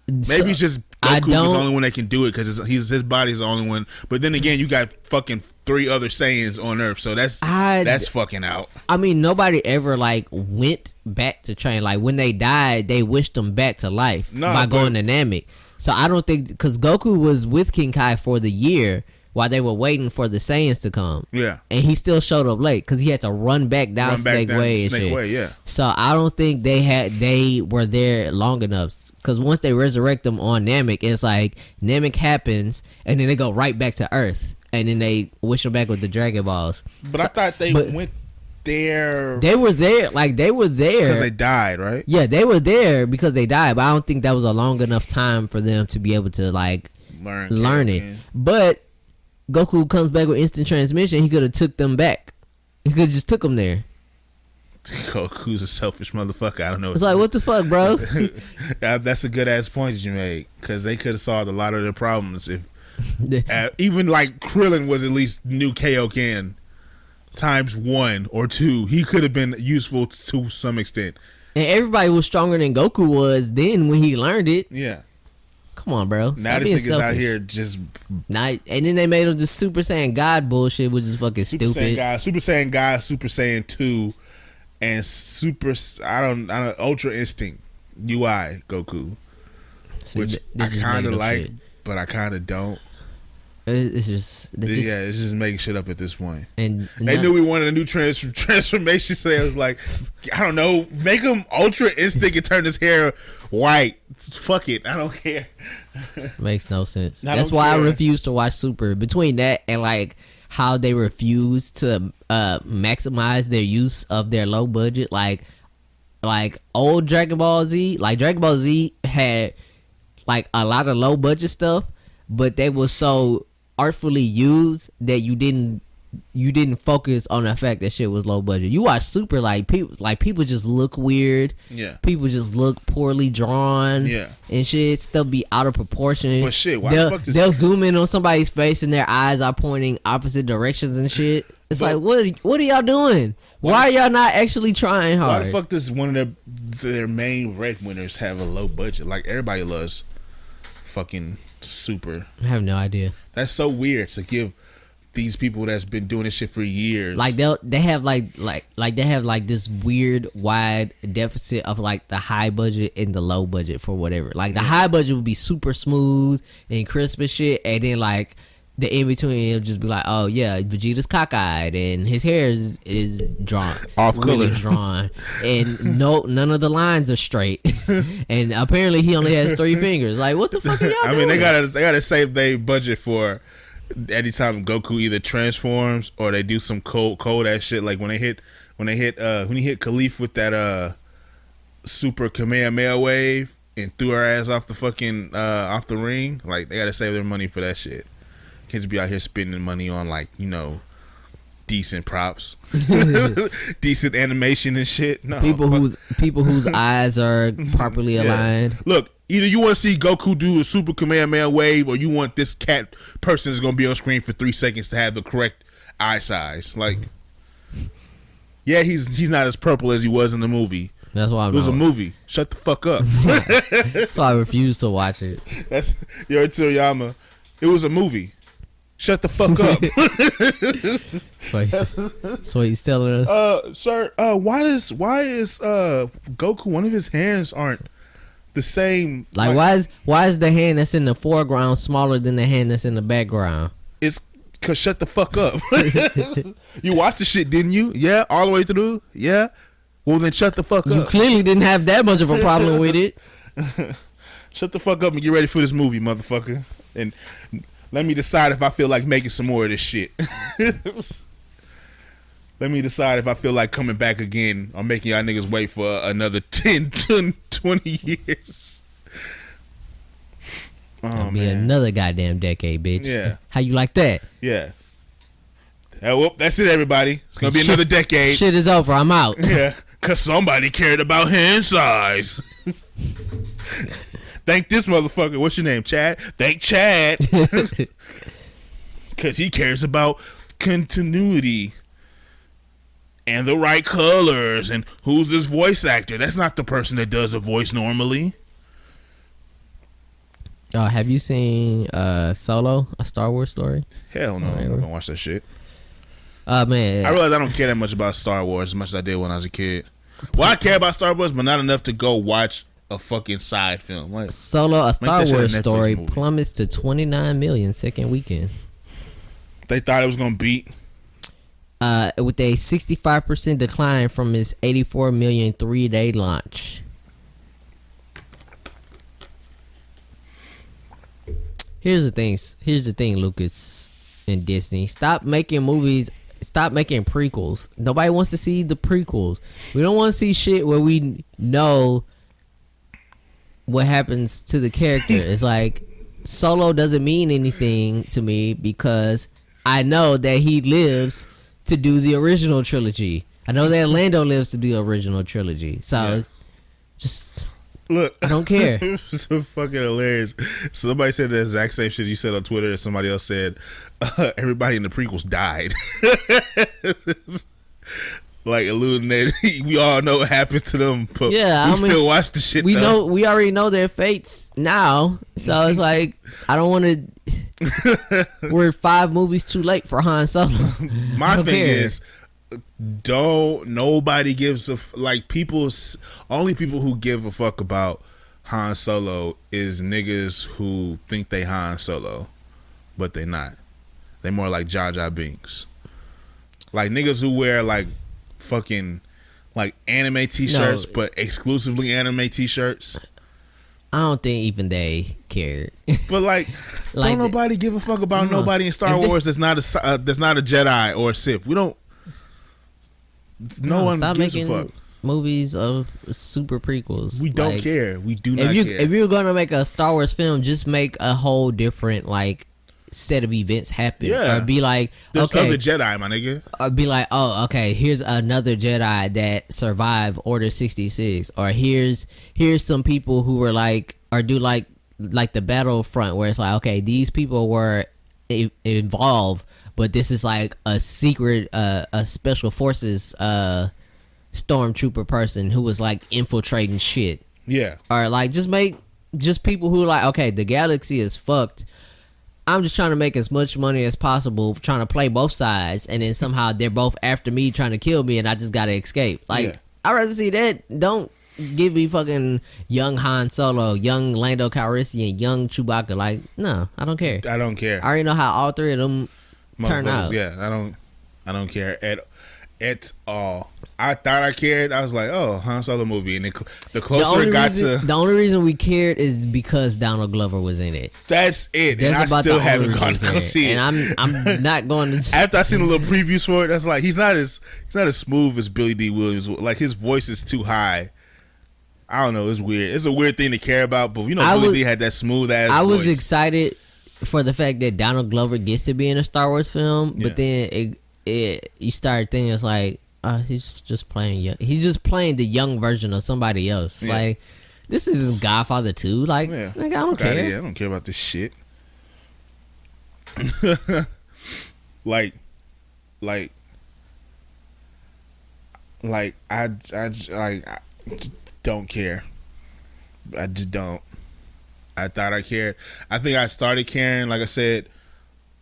Maybe it's just Goku's the only one that can do it because his body's the only one. But then again, you got fucking 3 other Saiyans on Earth, so that's fucking out. I mean, nobody ever went back to train. Like when they died, they wished them back to life by going to Namek. So I don't think because Goku was with King Kai for the year while they were waiting for the Saiyans to come. Yeah. And he still showed up late because he had to run back down Snake Way and shit. Yeah. So I don't think they were there long enough because once they resurrect them on Namek, it's like Namek happens and then they go right back to Earth and then they wish them back with the Dragon Balls. But I thought they went there. They were there. They were there. Because they died, right? Yeah, they were there because they died. But I don't think that was a long enough time for them to be able to learn it. But Goku comes back with instant transmission. He could have took them back. He could have just took them there. Goku's a selfish motherfucker. I don't know. It's like, what the fuck, bro? That's a good ass point that you made because they could have solved a lot of their problems if even Krillin was at least knew Kaioken times 1 or 2. He could have been useful to some extent. And everybody was stronger than Goku was then when he learned it. Yeah. Come on, bro. Now this nigga's out here just and then they made him the Super Saiyan God bullshit, which is fucking stupid. Super Saiyan God, Super Saiyan 2, and I don't Ultra Instinct UI Goku, which I kind of like, but I kind of don't. It's just, it's just making shit up at this point. And they knew we wanted a new transformation, so it was like, I don't know, make him Ultra Instinct and turn his hair white. Fuck it, I don't care. Makes no sense. That's why I refuse to watch Super. Between that and like how they refuse to maximize their use of their low budget, like old Dragon Ball Z. Like Dragon Ball Z had like a lot of low budget stuff, but they were so artfully used that you didn't focus on the fact that shit was low budget. You watch Super, like people just look weird. Yeah. People just look poorly drawn. Yeah. And shit, stuff be out of proportion. But shit, why the fuck they'll zoom in on somebody's face and their eyes are pointing opposite directions and shit. It's like, what are y'all doing? Why are y'all not actually trying hard? Why the fuck does one of their main red winners have a low budget? Like everybody loves fucking Super. I have no idea. That's so weird to give these people that's been doing this shit for years. Like they have this weird wide deficit of like the high budget and the low budget for whatever. Like the high budget would be super smooth and crisp and shit, and then like the in between it'll just be like, oh yeah, Vegeta's cockeyed and his hair is drawn off really color, drawn, and none of the lines are straight, and apparently he only has 3 fingers. Like what the fuck are y'all doing? I mean, they gotta save their budget for anytime Goku either transforms or they do some cold ass shit. Like when he hit Khalif with that super Kamehameha wave and threw her ass off the fucking off the ring. Like they gotta save their money for that shit. Can't just be out here spending money on like, you know, decent props, decent animation and shit. No, people whose eyes are properly aligned. Look, either you want to see Goku do a super Kamehameha wave, or you want this cat person is gonna be on screen for 3 seconds to have the correct eye size. Like, yeah, he's not as purple as he was in the movie. That's why it was a movie. Shut the fuck up. So I refuse to watch it. That's Toriyama. It was a movie. Shut the fuck up. So he's telling us. Sir, why is Goku, one of his hands aren't the same? Like why is the hand that's in the foreground smaller than the hand that's in the background? It's cause shut the fuck up. You watched the shit, didn't you? Yeah, all the way through. Yeah. Well then, shut the fuck up. You clearly didn't have that much of a problem with it. Shut the fuck up and get ready for this movie, motherfucker. And let me decide if I feel like making some more of this shit. Let me decide if I feel like coming back again or making y'all niggas wait for another 10, 20 years. It'll be another goddamn decade, bitch. Yeah. How you like that? Yeah. Well, that's it, everybody. It's going to be another decade. Shit is over. I'm out. Yeah. Because somebody cared about hand size. Thank this motherfucker. What's your name, Chad? Thank Chad. Because he cares about continuity and the right colors and who's this voice actor. That's not the person that does the voice normally. Have you seen Solo, a Star Wars story? Hell no. I'm not going to watch that shit. Man. I realize I don't care that much about Star Wars as much as I did when I was a kid. Well, I care about Star Wars, but not enough to go watch a fucking side film. Like, Solo, a Star Wars story, plummets to 29 million second weekend. They thought it was gonna beat. With a 65% decline from its 84 million 3-day launch. Here's the thing, Lucas and Disney. Stop making movies. Stop making prequels. Nobody wants to see the prequels. We don't want to see shit where we know what happens to the character. It's like Solo doesn't mean anything to me because I know that he lives to do the original trilogy. I know that Lando lives to do the original trilogy. So just look, I don't care. It's so fucking hilarious. Somebody said the exact same shit you said on Twitter, and somebody else said everybody in the prequels died. Like alluding that we all know what happened to them, but we still watch the shit. We already know their fates now, so it's like I don't want to. We're 5 movies too late for Han Solo. My thing is, nobody gives a only people who give a fuck about Han Solo is niggas who think they Han Solo. but they're not. They more like Jar Jar Binks. Like niggas who wear like fucking like anime t-shirts, but exclusively anime t-shirts. I don't think even they cared. But like don't nobody give a fuck about nobody in Star Wars that's not a Jedi or a Sith. We don't. No one gives a fuck. Movies of super prequels. We don't care. We do not care. If you're gonna make a Star Wars film, just make a whole different like set of events happen. Yeah. Or be like, there's okay, other Jedi, my nigga. Or be like, oh, okay, here's another Jedi that survived Order 66. Or here's some people who were like, or do like the Battlefront, where it's like, okay, these people were involved, but this is like a secret, a special forces stormtrooper person who was like infiltrating shit. Yeah. Or like just people who like, okay, the galaxy is fucked. I'm just trying to make as much money as possible, trying to play both sides, and then somehow they're both after me, trying to kill me, and I just gotta escape. Like, I'd rather see that. Don't give me fucking young Han Solo, young Lando Calrissian, young Chewbacca. Like, no, I don't care. I don't care. I already know how all three of them turn out. Yeah, I don't care at all. I thought I cared. I was like, oh, Han Solo movie, and the closer it got to, the only reason we cared is because Donald Glover was in it. That's it. That's and about I still the haven't only gone reason to see it. And I'm not going to. After I seen a little previews for it, that's like he's not as smooth as Billy D. Williams. Like his voice is too high. I don't know. It's weird. It's a weird thing to care about, but Billy D had that smooth ass. I was voice. Excited for the fact that Donald Glover gets to be in a Star Wars film, but then you start thinking it's like. He's just playing young. He's just playing the young version of somebody else. Yeah. Like, this isn't Godfather 2. Like, I don't care. I don't care about this shit. like, I don't care. I just don't. I thought I cared. I think I started caring, like I said,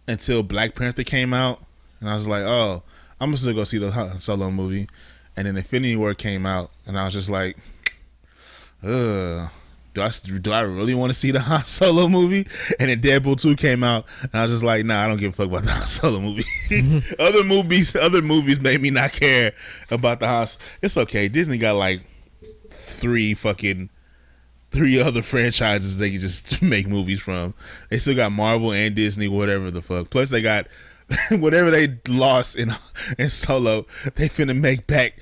until Black Panther came out, and I was like, oh. I'm just gonna go see the Han Solo movie, and then Infinity War came out, and I was just like, do I really want to see the Han Solo movie? And then Deadpool 2 came out, and I was just like, nah, I don't give a fuck about the Han Solo movie. Other movies made me not care about the Han. It's okay. Disney got like three other franchises they can just make movies from. They still got Marvel and Disney, whatever the fuck. Plus they got. Whatever they lost in Solo, they finna make back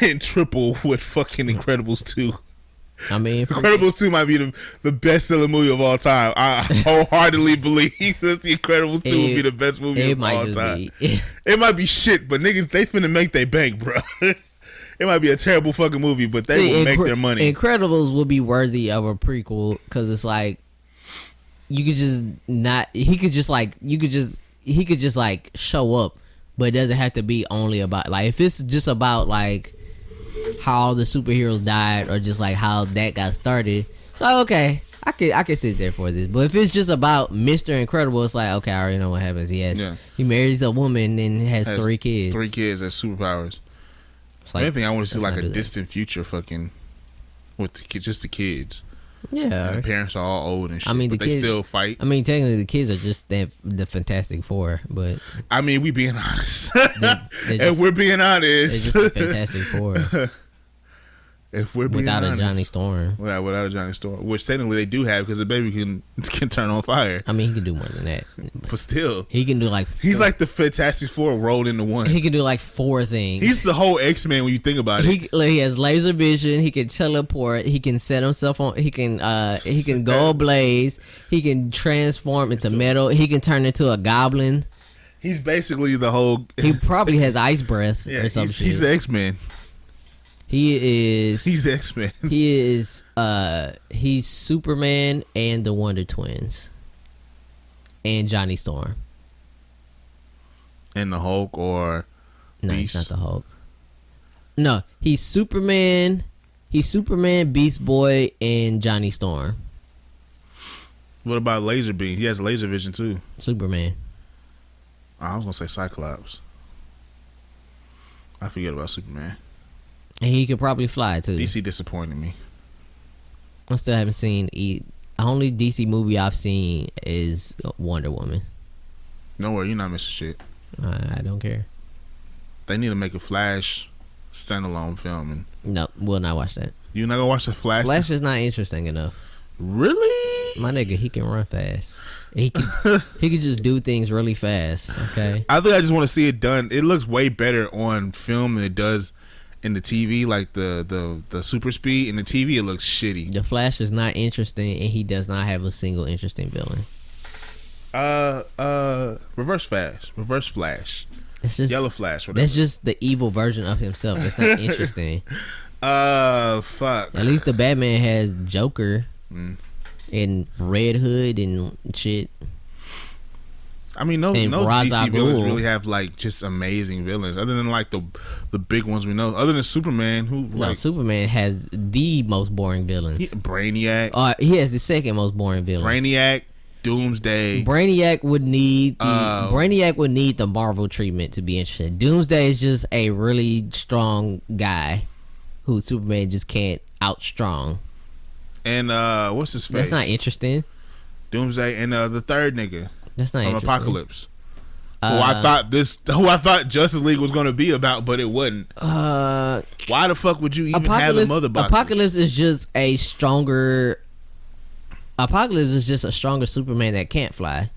in triple with fucking Incredibles 2. I mean, Incredibles 2 might be the best selling movie of all time. I wholeheartedly believe that the Incredibles 2 will be the best movie of all time. It might be shit, but niggas, they finna make their bank, bro. It might be a terrible fucking movie, but they will make their money. Incredibles will be worthy of a prequel because it's like you could just not. He could just like show up, but it doesn't have to be only about like if it's just about like how all the superheroes died or just like how that got started. So okay, I can sit there for this. But if it's just about Mr. Incredible, it's like okay, I already know what happens. He marries a woman and has 3 kids. 3 kids as superpowers. Like, main thing I want to see like a distant future fucking with just the kids. Yeah, and the parents are all old and shit. I mean, but they still fight. I mean, technically, the kids are just the Fantastic Four, but I mean, we being honest, and we're being honest. They're just the Fantastic Four. If we're being without honest, a Johnny Storm, without a Johnny Storm, which technically they do have because the baby can turn on fire. I mean, he can do more than that, but still, he can do like he's like the Fantastic Four rolled into one. He can do like 4 things. He's the whole X-Men when you think about it. He has laser vision. He can teleport. He can set himself on. He can go ablaze. He can transform into metal. He can turn into a goblin. He's basically the whole. He probably has ice breath or something. He's the X-Men. He's the X-Men. He's Superman and the Wonder Twins. And Johnny Storm. And the Hulk or No, Beast? He's not the Hulk. No, he's Superman. He's Superman, Beast Boy, and Johnny Storm. What about Laser Beam? He has laser vision too. Superman. I was gonna say Cyclops. I forget about Superman. And he could probably fly too. DC disappointed me. I still haven't seen only DC movie I've seen is Wonder Woman. Don't worry, you're not missing shit. I don't care. They need to make a Flash standalone film. And no, we'll not watch that. You're not gonna watch the Flash? Flash is not interesting enough. Really? My nigga, he can run fast. He can just do things really fast. Okay. I think I just want to see it done. It looks way better on film than it does in the TV. Like the super speed in the TV, it looks shitty. The Flash is not interesting, and he does not have a single interesting villain. Reverse Flash. It's just Yellow Flash. Whatever. That's just the evil version of himself. It's not interesting. Fuck. At least the Batman has Joker and Red Hood and shit. I mean, no Ra's DC al villains Ghul. really have like just amazing villains, other than like the big ones we know. Other than Superman, who No, like Superman has the most boring villains. Brainiac. He has the second most boring villains. Brainiac, Doomsday. Brainiac would need the Marvel treatment to be interesting. Doomsday is just a really strong guy who Superman just can't outstrong. And what's his face? That's not interesting. Doomsday and the third nigga. That's not from interesting. Apocalypse. Who I thought Justice League was going to be about, but it wasn't. Why the fuck would you even have a mother box? Apocalypse is just a stronger Superman that can't fly.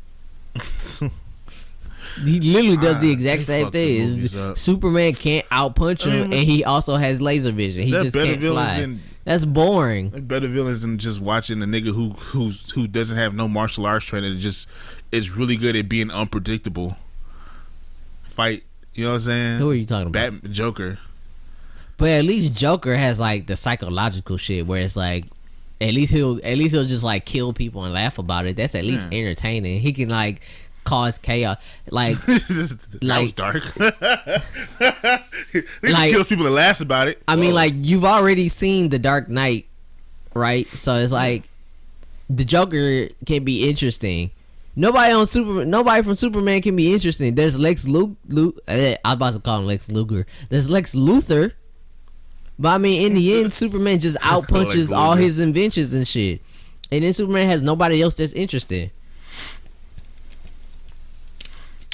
He literally does the exact same thing. Superman can't outpunch him, and he also has laser vision. He just can't fly. That's boring. Better villains than just watching a nigga who doesn't have no martial arts training and just is really good at being unpredictable. Fight, you know what I'm saying? Who are you talking about? Joker. But at least Joker has like the psychological shit where it's like at least he'll just like kill people and laugh about it. That's at least entertaining. He can like cause chaos. Like that was dark. He like, kills people and laughs about it. I mean, like, you've already seen The Dark Knight, right? So it's like the Joker can be interesting. Nobody from Superman can be interesting. There's I was about to call him Lex Luger. There's Lex Luthor. But I mean, in the end, Superman just outpunches all his inventions and shit. And then Superman has nobody else that's interested.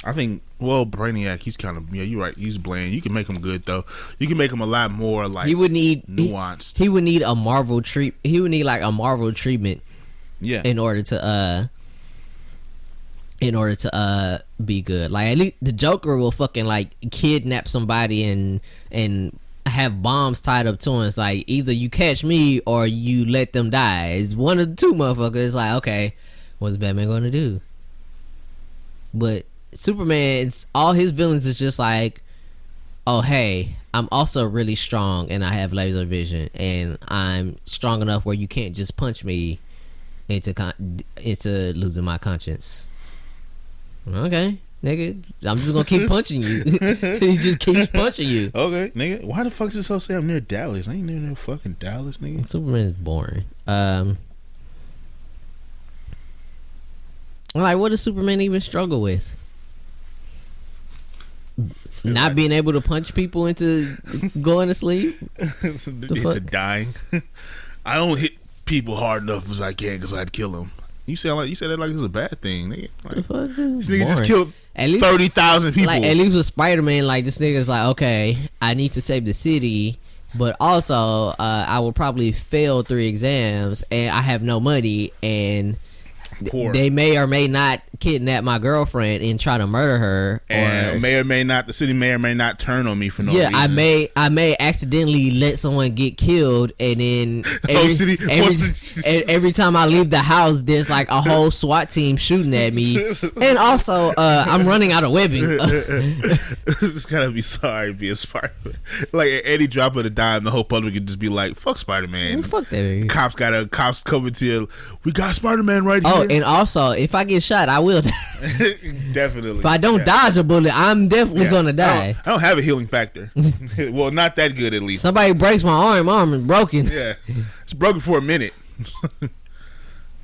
I think, Brainiac, he's kind of, you're right, he's bland. You can make him good, though. You can make him a lot more, like, he would need nuanced. He would need a Marvel he would need, like, a Marvel treatment in order to be good. Like, at least the Joker will fucking, like, kidnap somebody and have bombs tied up to him. It's like, either you catch me or you let them die. It's one of the two motherfuckers. It's like, okay, what's Batman going to do? But Superman's all his villains is just like, oh hey, I'm also really strong and I have laser vision and I'm strong enough where you can't just punch me into losing my conscience. Okay, nigga, I'm just gonna keep punching you. He just keeps punching you. Okay, nigga, why the fuck is this so say I'm near Dallas? I ain't near no fucking Dallas, nigga. Superman's boring. Like, what does Superman even struggle with? Not being able to punch people into going to sleep? Into dying. I don't hit people hard enough as I can because I'd kill them. You said that like it's a bad thing, nigga. Like, the fuck, this nigga boring. just killed 30,000 people. Like, at least with Spider-Man, like, this nigga's like, okay, I need to save the city, but also I will probably fail 3 exams and I have no money and they may or may not kidnap my girlfriend and try to murder her, and the city may or may not turn on me for no reason. I may accidentally let someone get killed, and then every time I leave the house, there's like a whole SWAT team shooting at me, and also I'm running out of weapons. It's gotta be sorry being Spider-Man. Like at any drop of a dime, the whole public could just be like, "Fuck Spider-Man." Fuck that. Cops coming to you. We got Spider-Man right here. Oh, and also, if I get shot, I will die. Definitely. If I don't dodge a bullet, I'm definitely gonna die. I don't have a healing factor. Well, not that good at least. Somebody breaks my arm is broken. Yeah, it's broken for a minute.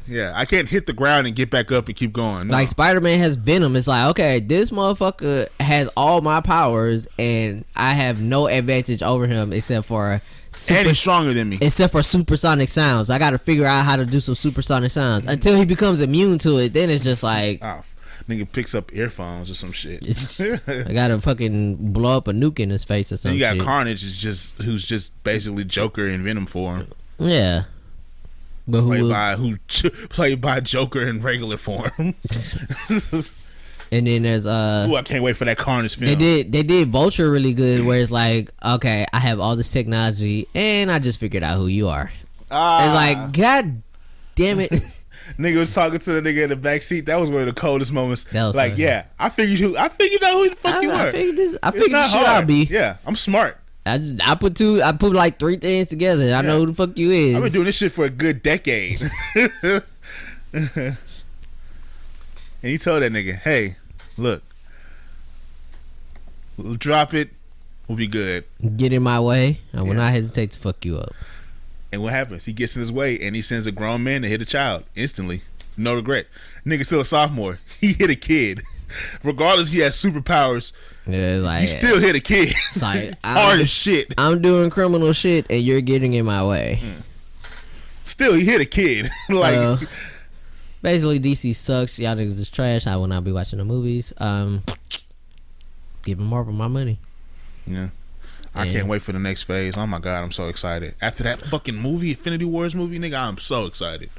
Yeah, I can't hit the ground and get back up and keep going. No. Like Spider-Man has Venom. It's like, okay, this motherfucker has all my powers and I have no advantage over him except for and he's stronger than me. Except for supersonic sounds. I got to figure out how to do some supersonic sounds. Until he becomes immune to it, then it's just like, oh, nigga picks up earphones or some shit. I gotta fucking blow up a nuke in his face or something. You got Carnage who's just basically Joker in Venom form. Yeah. But played by Joker in regular form. And then there's Ooh, I can't wait for that Carnage film. They did Vulture really good, where it's like, okay, I have all this technology and I just figured out who you are. It's like, god damn it. Nigga was talking to the nigga in the back seat. That was one of the coldest moments. That was like, yeah, I figured out who the fuck you were. I figured shit I'll be. Yeah, I'm smart. I put like 3 things together. I know who the fuck you is. I've been doing this shit for a good decade. And you told that nigga, hey, look, drop it, we'll be good. Get in my way, I will not hesitate to fuck you up. And what happens? He gets in his way and he sends a grown man to hit a child instantly. No regret. Nigga still a sophomore. He hit a kid. Regardless he has superpowers, like, you still hit a kid. It's like, hard as shit. I'm doing criminal shit and you're getting in my way. Still, he hit a kid. Like, so, basically, DC sucks. Y'all niggas is trash. I will not be watching the movies. Give Marvel my money. Yeah. I can't wait for the next phase. Oh my god, I'm so excited. After that fucking movie, Infinity Wars movie, nigga, I'm so excited.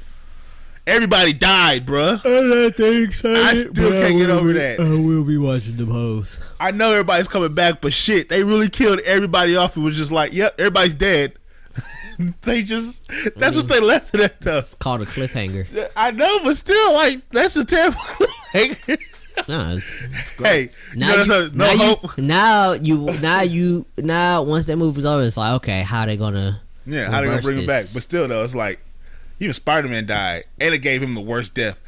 Everybody died, bruh. I'm not that excited. I still can't get over that. I will be watching them hoes. I know everybody's coming back, but shit, they really killed everybody off. It was just like, yep, everybody's dead. That's what they left it at, though. It's called a cliffhanger. I know, but still, like, that's a terrible cliffhanger. No, it's great. Hey, now hope. Now once that movie's over, it's like, okay, how they gonna? Yeah, how they gonna bring him back? But still, though, it's like even Spider-Man died, and it gave him the worst death.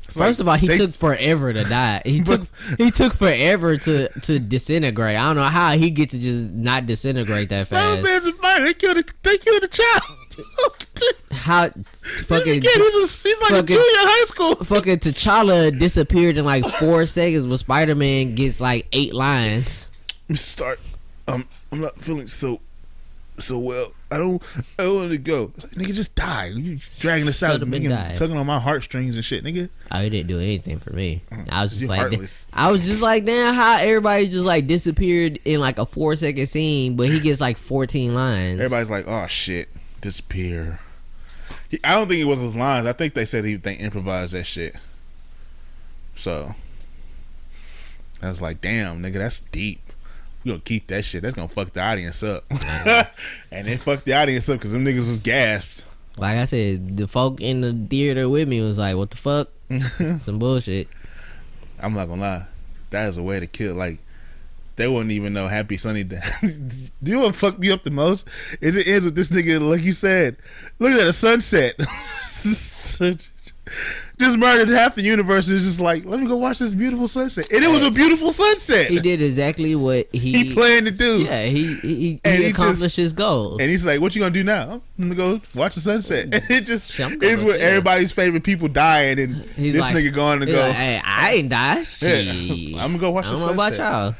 First of all, he took forever to die. He took forever to disintegrate. I don't know how he get to just not disintegrate that fast. Spider-Man's a murder. They killed the child. How fucking he's like a junior in high school. Fucking T'Challa disappeared in like 4 seconds, but Spider-Man gets like 8 lines. I'm not feeling so well. I don't want to go. It's like, nigga, just die. You dragging us out, tugging on my heartstrings and shit, nigga. Oh, he didn't do anything for me. I was just like, damn, how everybody just like disappeared in like a 4-second scene, but he gets like 14 lines. Everybody's like, oh shit, disappear. I don't think it was his lines. I think they said they improvised that shit. So I was like, damn, nigga, that's deep. We gonna keep that shit. That's gonna fuck the audience up. And then fuck the audience up because them niggas was gasped. Like I said, the folk in the theater with me was like, what the fuck? Some bullshit. I'm not gonna lie. That is a way to kill. Like, they wouldn't even know Happy Sunny Day. Do you know what fucked me up the most? Is it ends with this nigga, like you said, look at a sunset. Just murdered half the universe. Is just like, let me go watch this beautiful sunset. And it was a beautiful sunset. He did exactly what he planned to do. Yeah, he accomplished his goals. And he's like, what you gonna do now? I'm gonna go watch the sunset. And it just is what everybody's favorite people dying, and this like, nigga going to go, like, hey, I ain't die. Yeah, I'm gonna go watch the sunset. About y'all.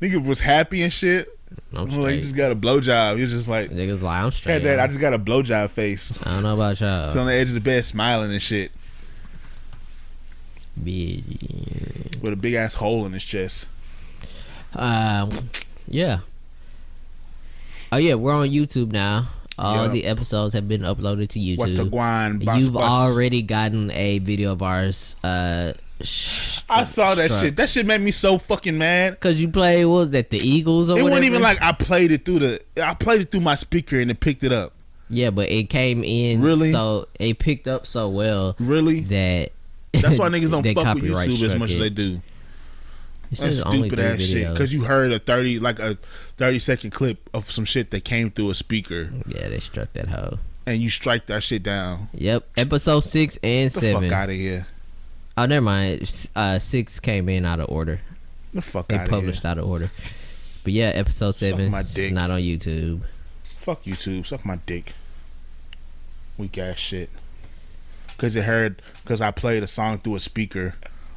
Nigga was happy and shit. I'm like, you just got a blowjob. You're just like, niggas like, I'm straight. Had that, I just got a blowjob face. I don't know about y'all. He's on the edge of the bed smiling and shit. With a big ass hole in his chest. Yeah. Oh yeah, we're on YouTube now. All the episodes have been uploaded to YouTube. You've already gotten a video of ours. I saw that shit. That shit made me so fucking mad. Cause you played, what was that, the Eagles or whatever? It wasn't even like I played it through my speaker and it picked it up. Yeah, but it came in so it picked up so well. Really? That's why niggas don't fuck with YouTube as much as they do. That's stupid ass shit. Because you heard a 30-second clip of some shit that came through a speaker. Yeah, they struck that hoe. And you strike that shit down. Yep. Episode 6 and 7. Get the fuck out of here. Oh, never mind. 6 came in out of order. The fuck out of here. They published out of order. But yeah, episode 7 is not on YouTube. Fuck YouTube. Suck my dick. Weak ass shit. because I played a song through a speaker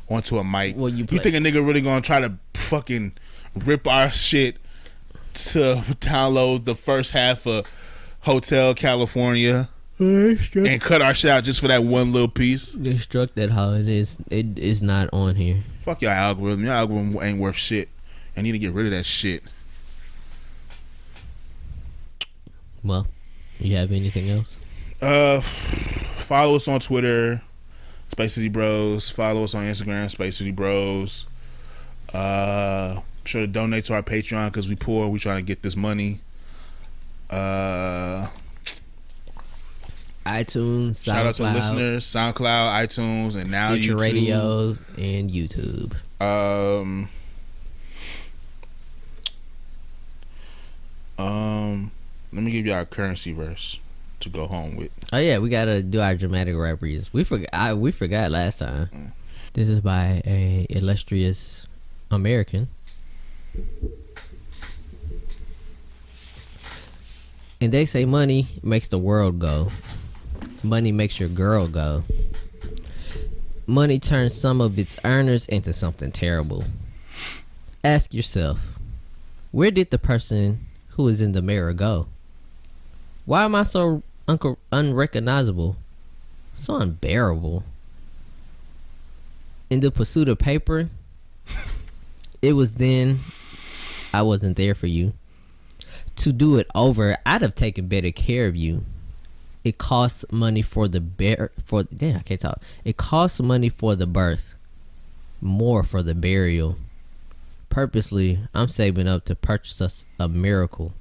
onto a mic. Well, you think a nigga really gonna try to fucking rip our shit to download the first half of Hotel California and cut our shit out just for that one little piece? They struck that how it is. It is not on here. Fuck y'all algorithm. Your algorithm ain't worth shit. I need to get rid of that shit. Well, you have anything else? Follow us on Twitter, Space City Bros. Follow us on Instagram, Space City Bros. Sure to donate to our Patreon because we poor. We trying to get this money. iTunes, SoundCloud. Shout out to listeners, SoundCloud, iTunes, and now Stitcher YouTube. Radio and YouTube. Let me give you our currency verse to go home with. Oh yeah, we gotta do our dramatic rap reads. We forgot last time. This is by a illustrious American. And they say money makes the world go. Money makes your girl go. Money turns some of its earners into something terrible. Ask yourself, where did the person who is in the mirror go? Why am I so unrecognizable? So unbearable. In the pursuit of paper, it was then I wasn't there for you. To do it over, I'd have taken better care of you. It costs money for the I can't talk. It costs money for the birth, more for the burial. Purposely, I'm saving up to purchase us a miracle.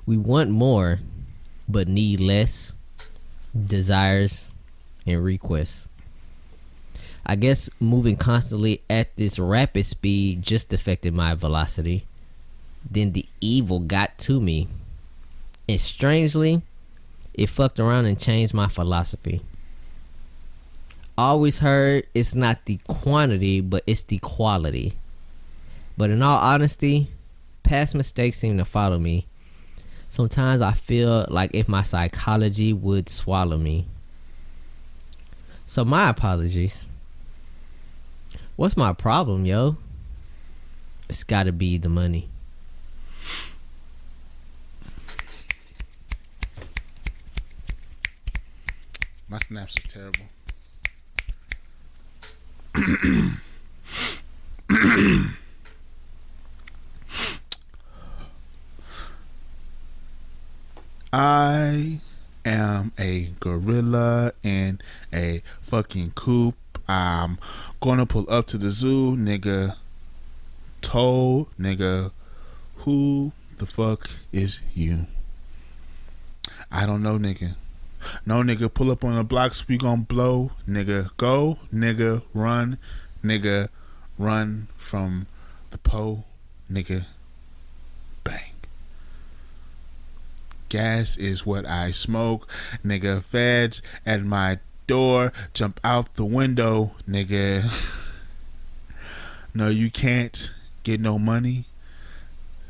We want more, but need less. Desires and requests. I guess moving constantly at this rapid speed just affected my velocity. Then the evil got to me. And strangely, it fucked around and changed my philosophy. Always heard it's not the quantity, but it's the quality. But in all honesty, past mistakes seem to follow me. Sometimes I feel like if my psychology would swallow me. So my apologies. What's my problem, yo? It's gotta be the money. My snaps are terrible. I am a gorilla in a fucking coop. I'm gonna pull up to the zoo, nigga. Told nigga, who the fuck is you? I don't know, nigga. No, nigga, pull up on the blocks, we gon' blow, nigga. Go, nigga, run from the po, nigga. Bang. Gas is what I smoke, nigga. Feds at my door, jump out the window, nigga. No, you can't get no money,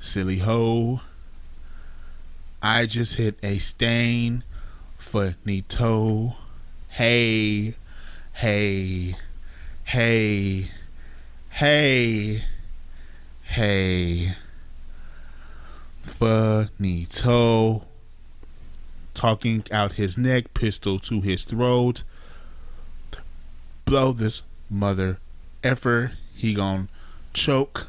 silly hoe. I just hit a stain for Nito. Hey, hey, hey, hey, hey. Finito. Talking out his neck, pistol to his throat. Blow this mother effer. He gon' choke.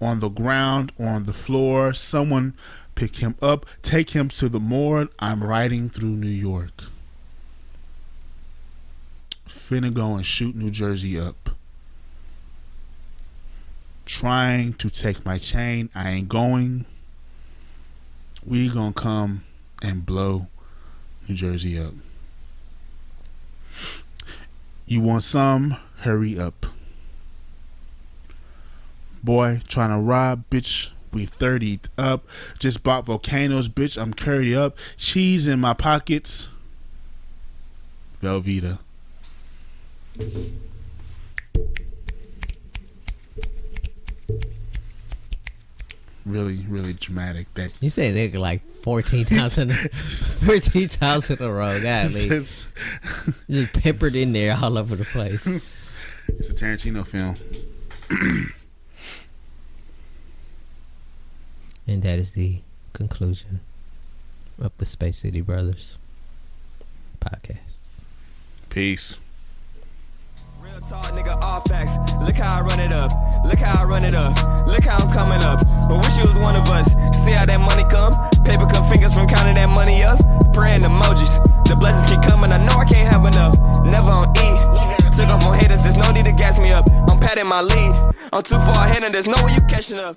On the ground, on the floor. Someone pick him up, take him to the morgue. I'm riding through New York. Finna go and shoot New Jersey up. Trying to take my chain. I ain't going. We gonna come and blow New Jersey up. You want some? Hurry up. Boy, trying to rob, bitch. We 30'd up. Just bought volcanoes, bitch. I'm curried up. Cheese in my pockets. Velveeta. really, really dramatic. That you say nigga like 14 times in a row. Godly, just peppered in there all over the place. It's a Tarantino film. And that is the conclusion of the Space City Brothers podcast. Peace. Real talk, nigga, all facts. Look how I run it up. Look how I run it up. Look how I'm coming up. I wish you was one of us. See how that money come? Paper cut fingers from counting that money up. Praying emojis. The blessings keep coming. I know I can't have enough. Never on E. Took off on haters. There's no need to gas me up. I'm patting my lead. I'm too far ahead and there's no way you catching up.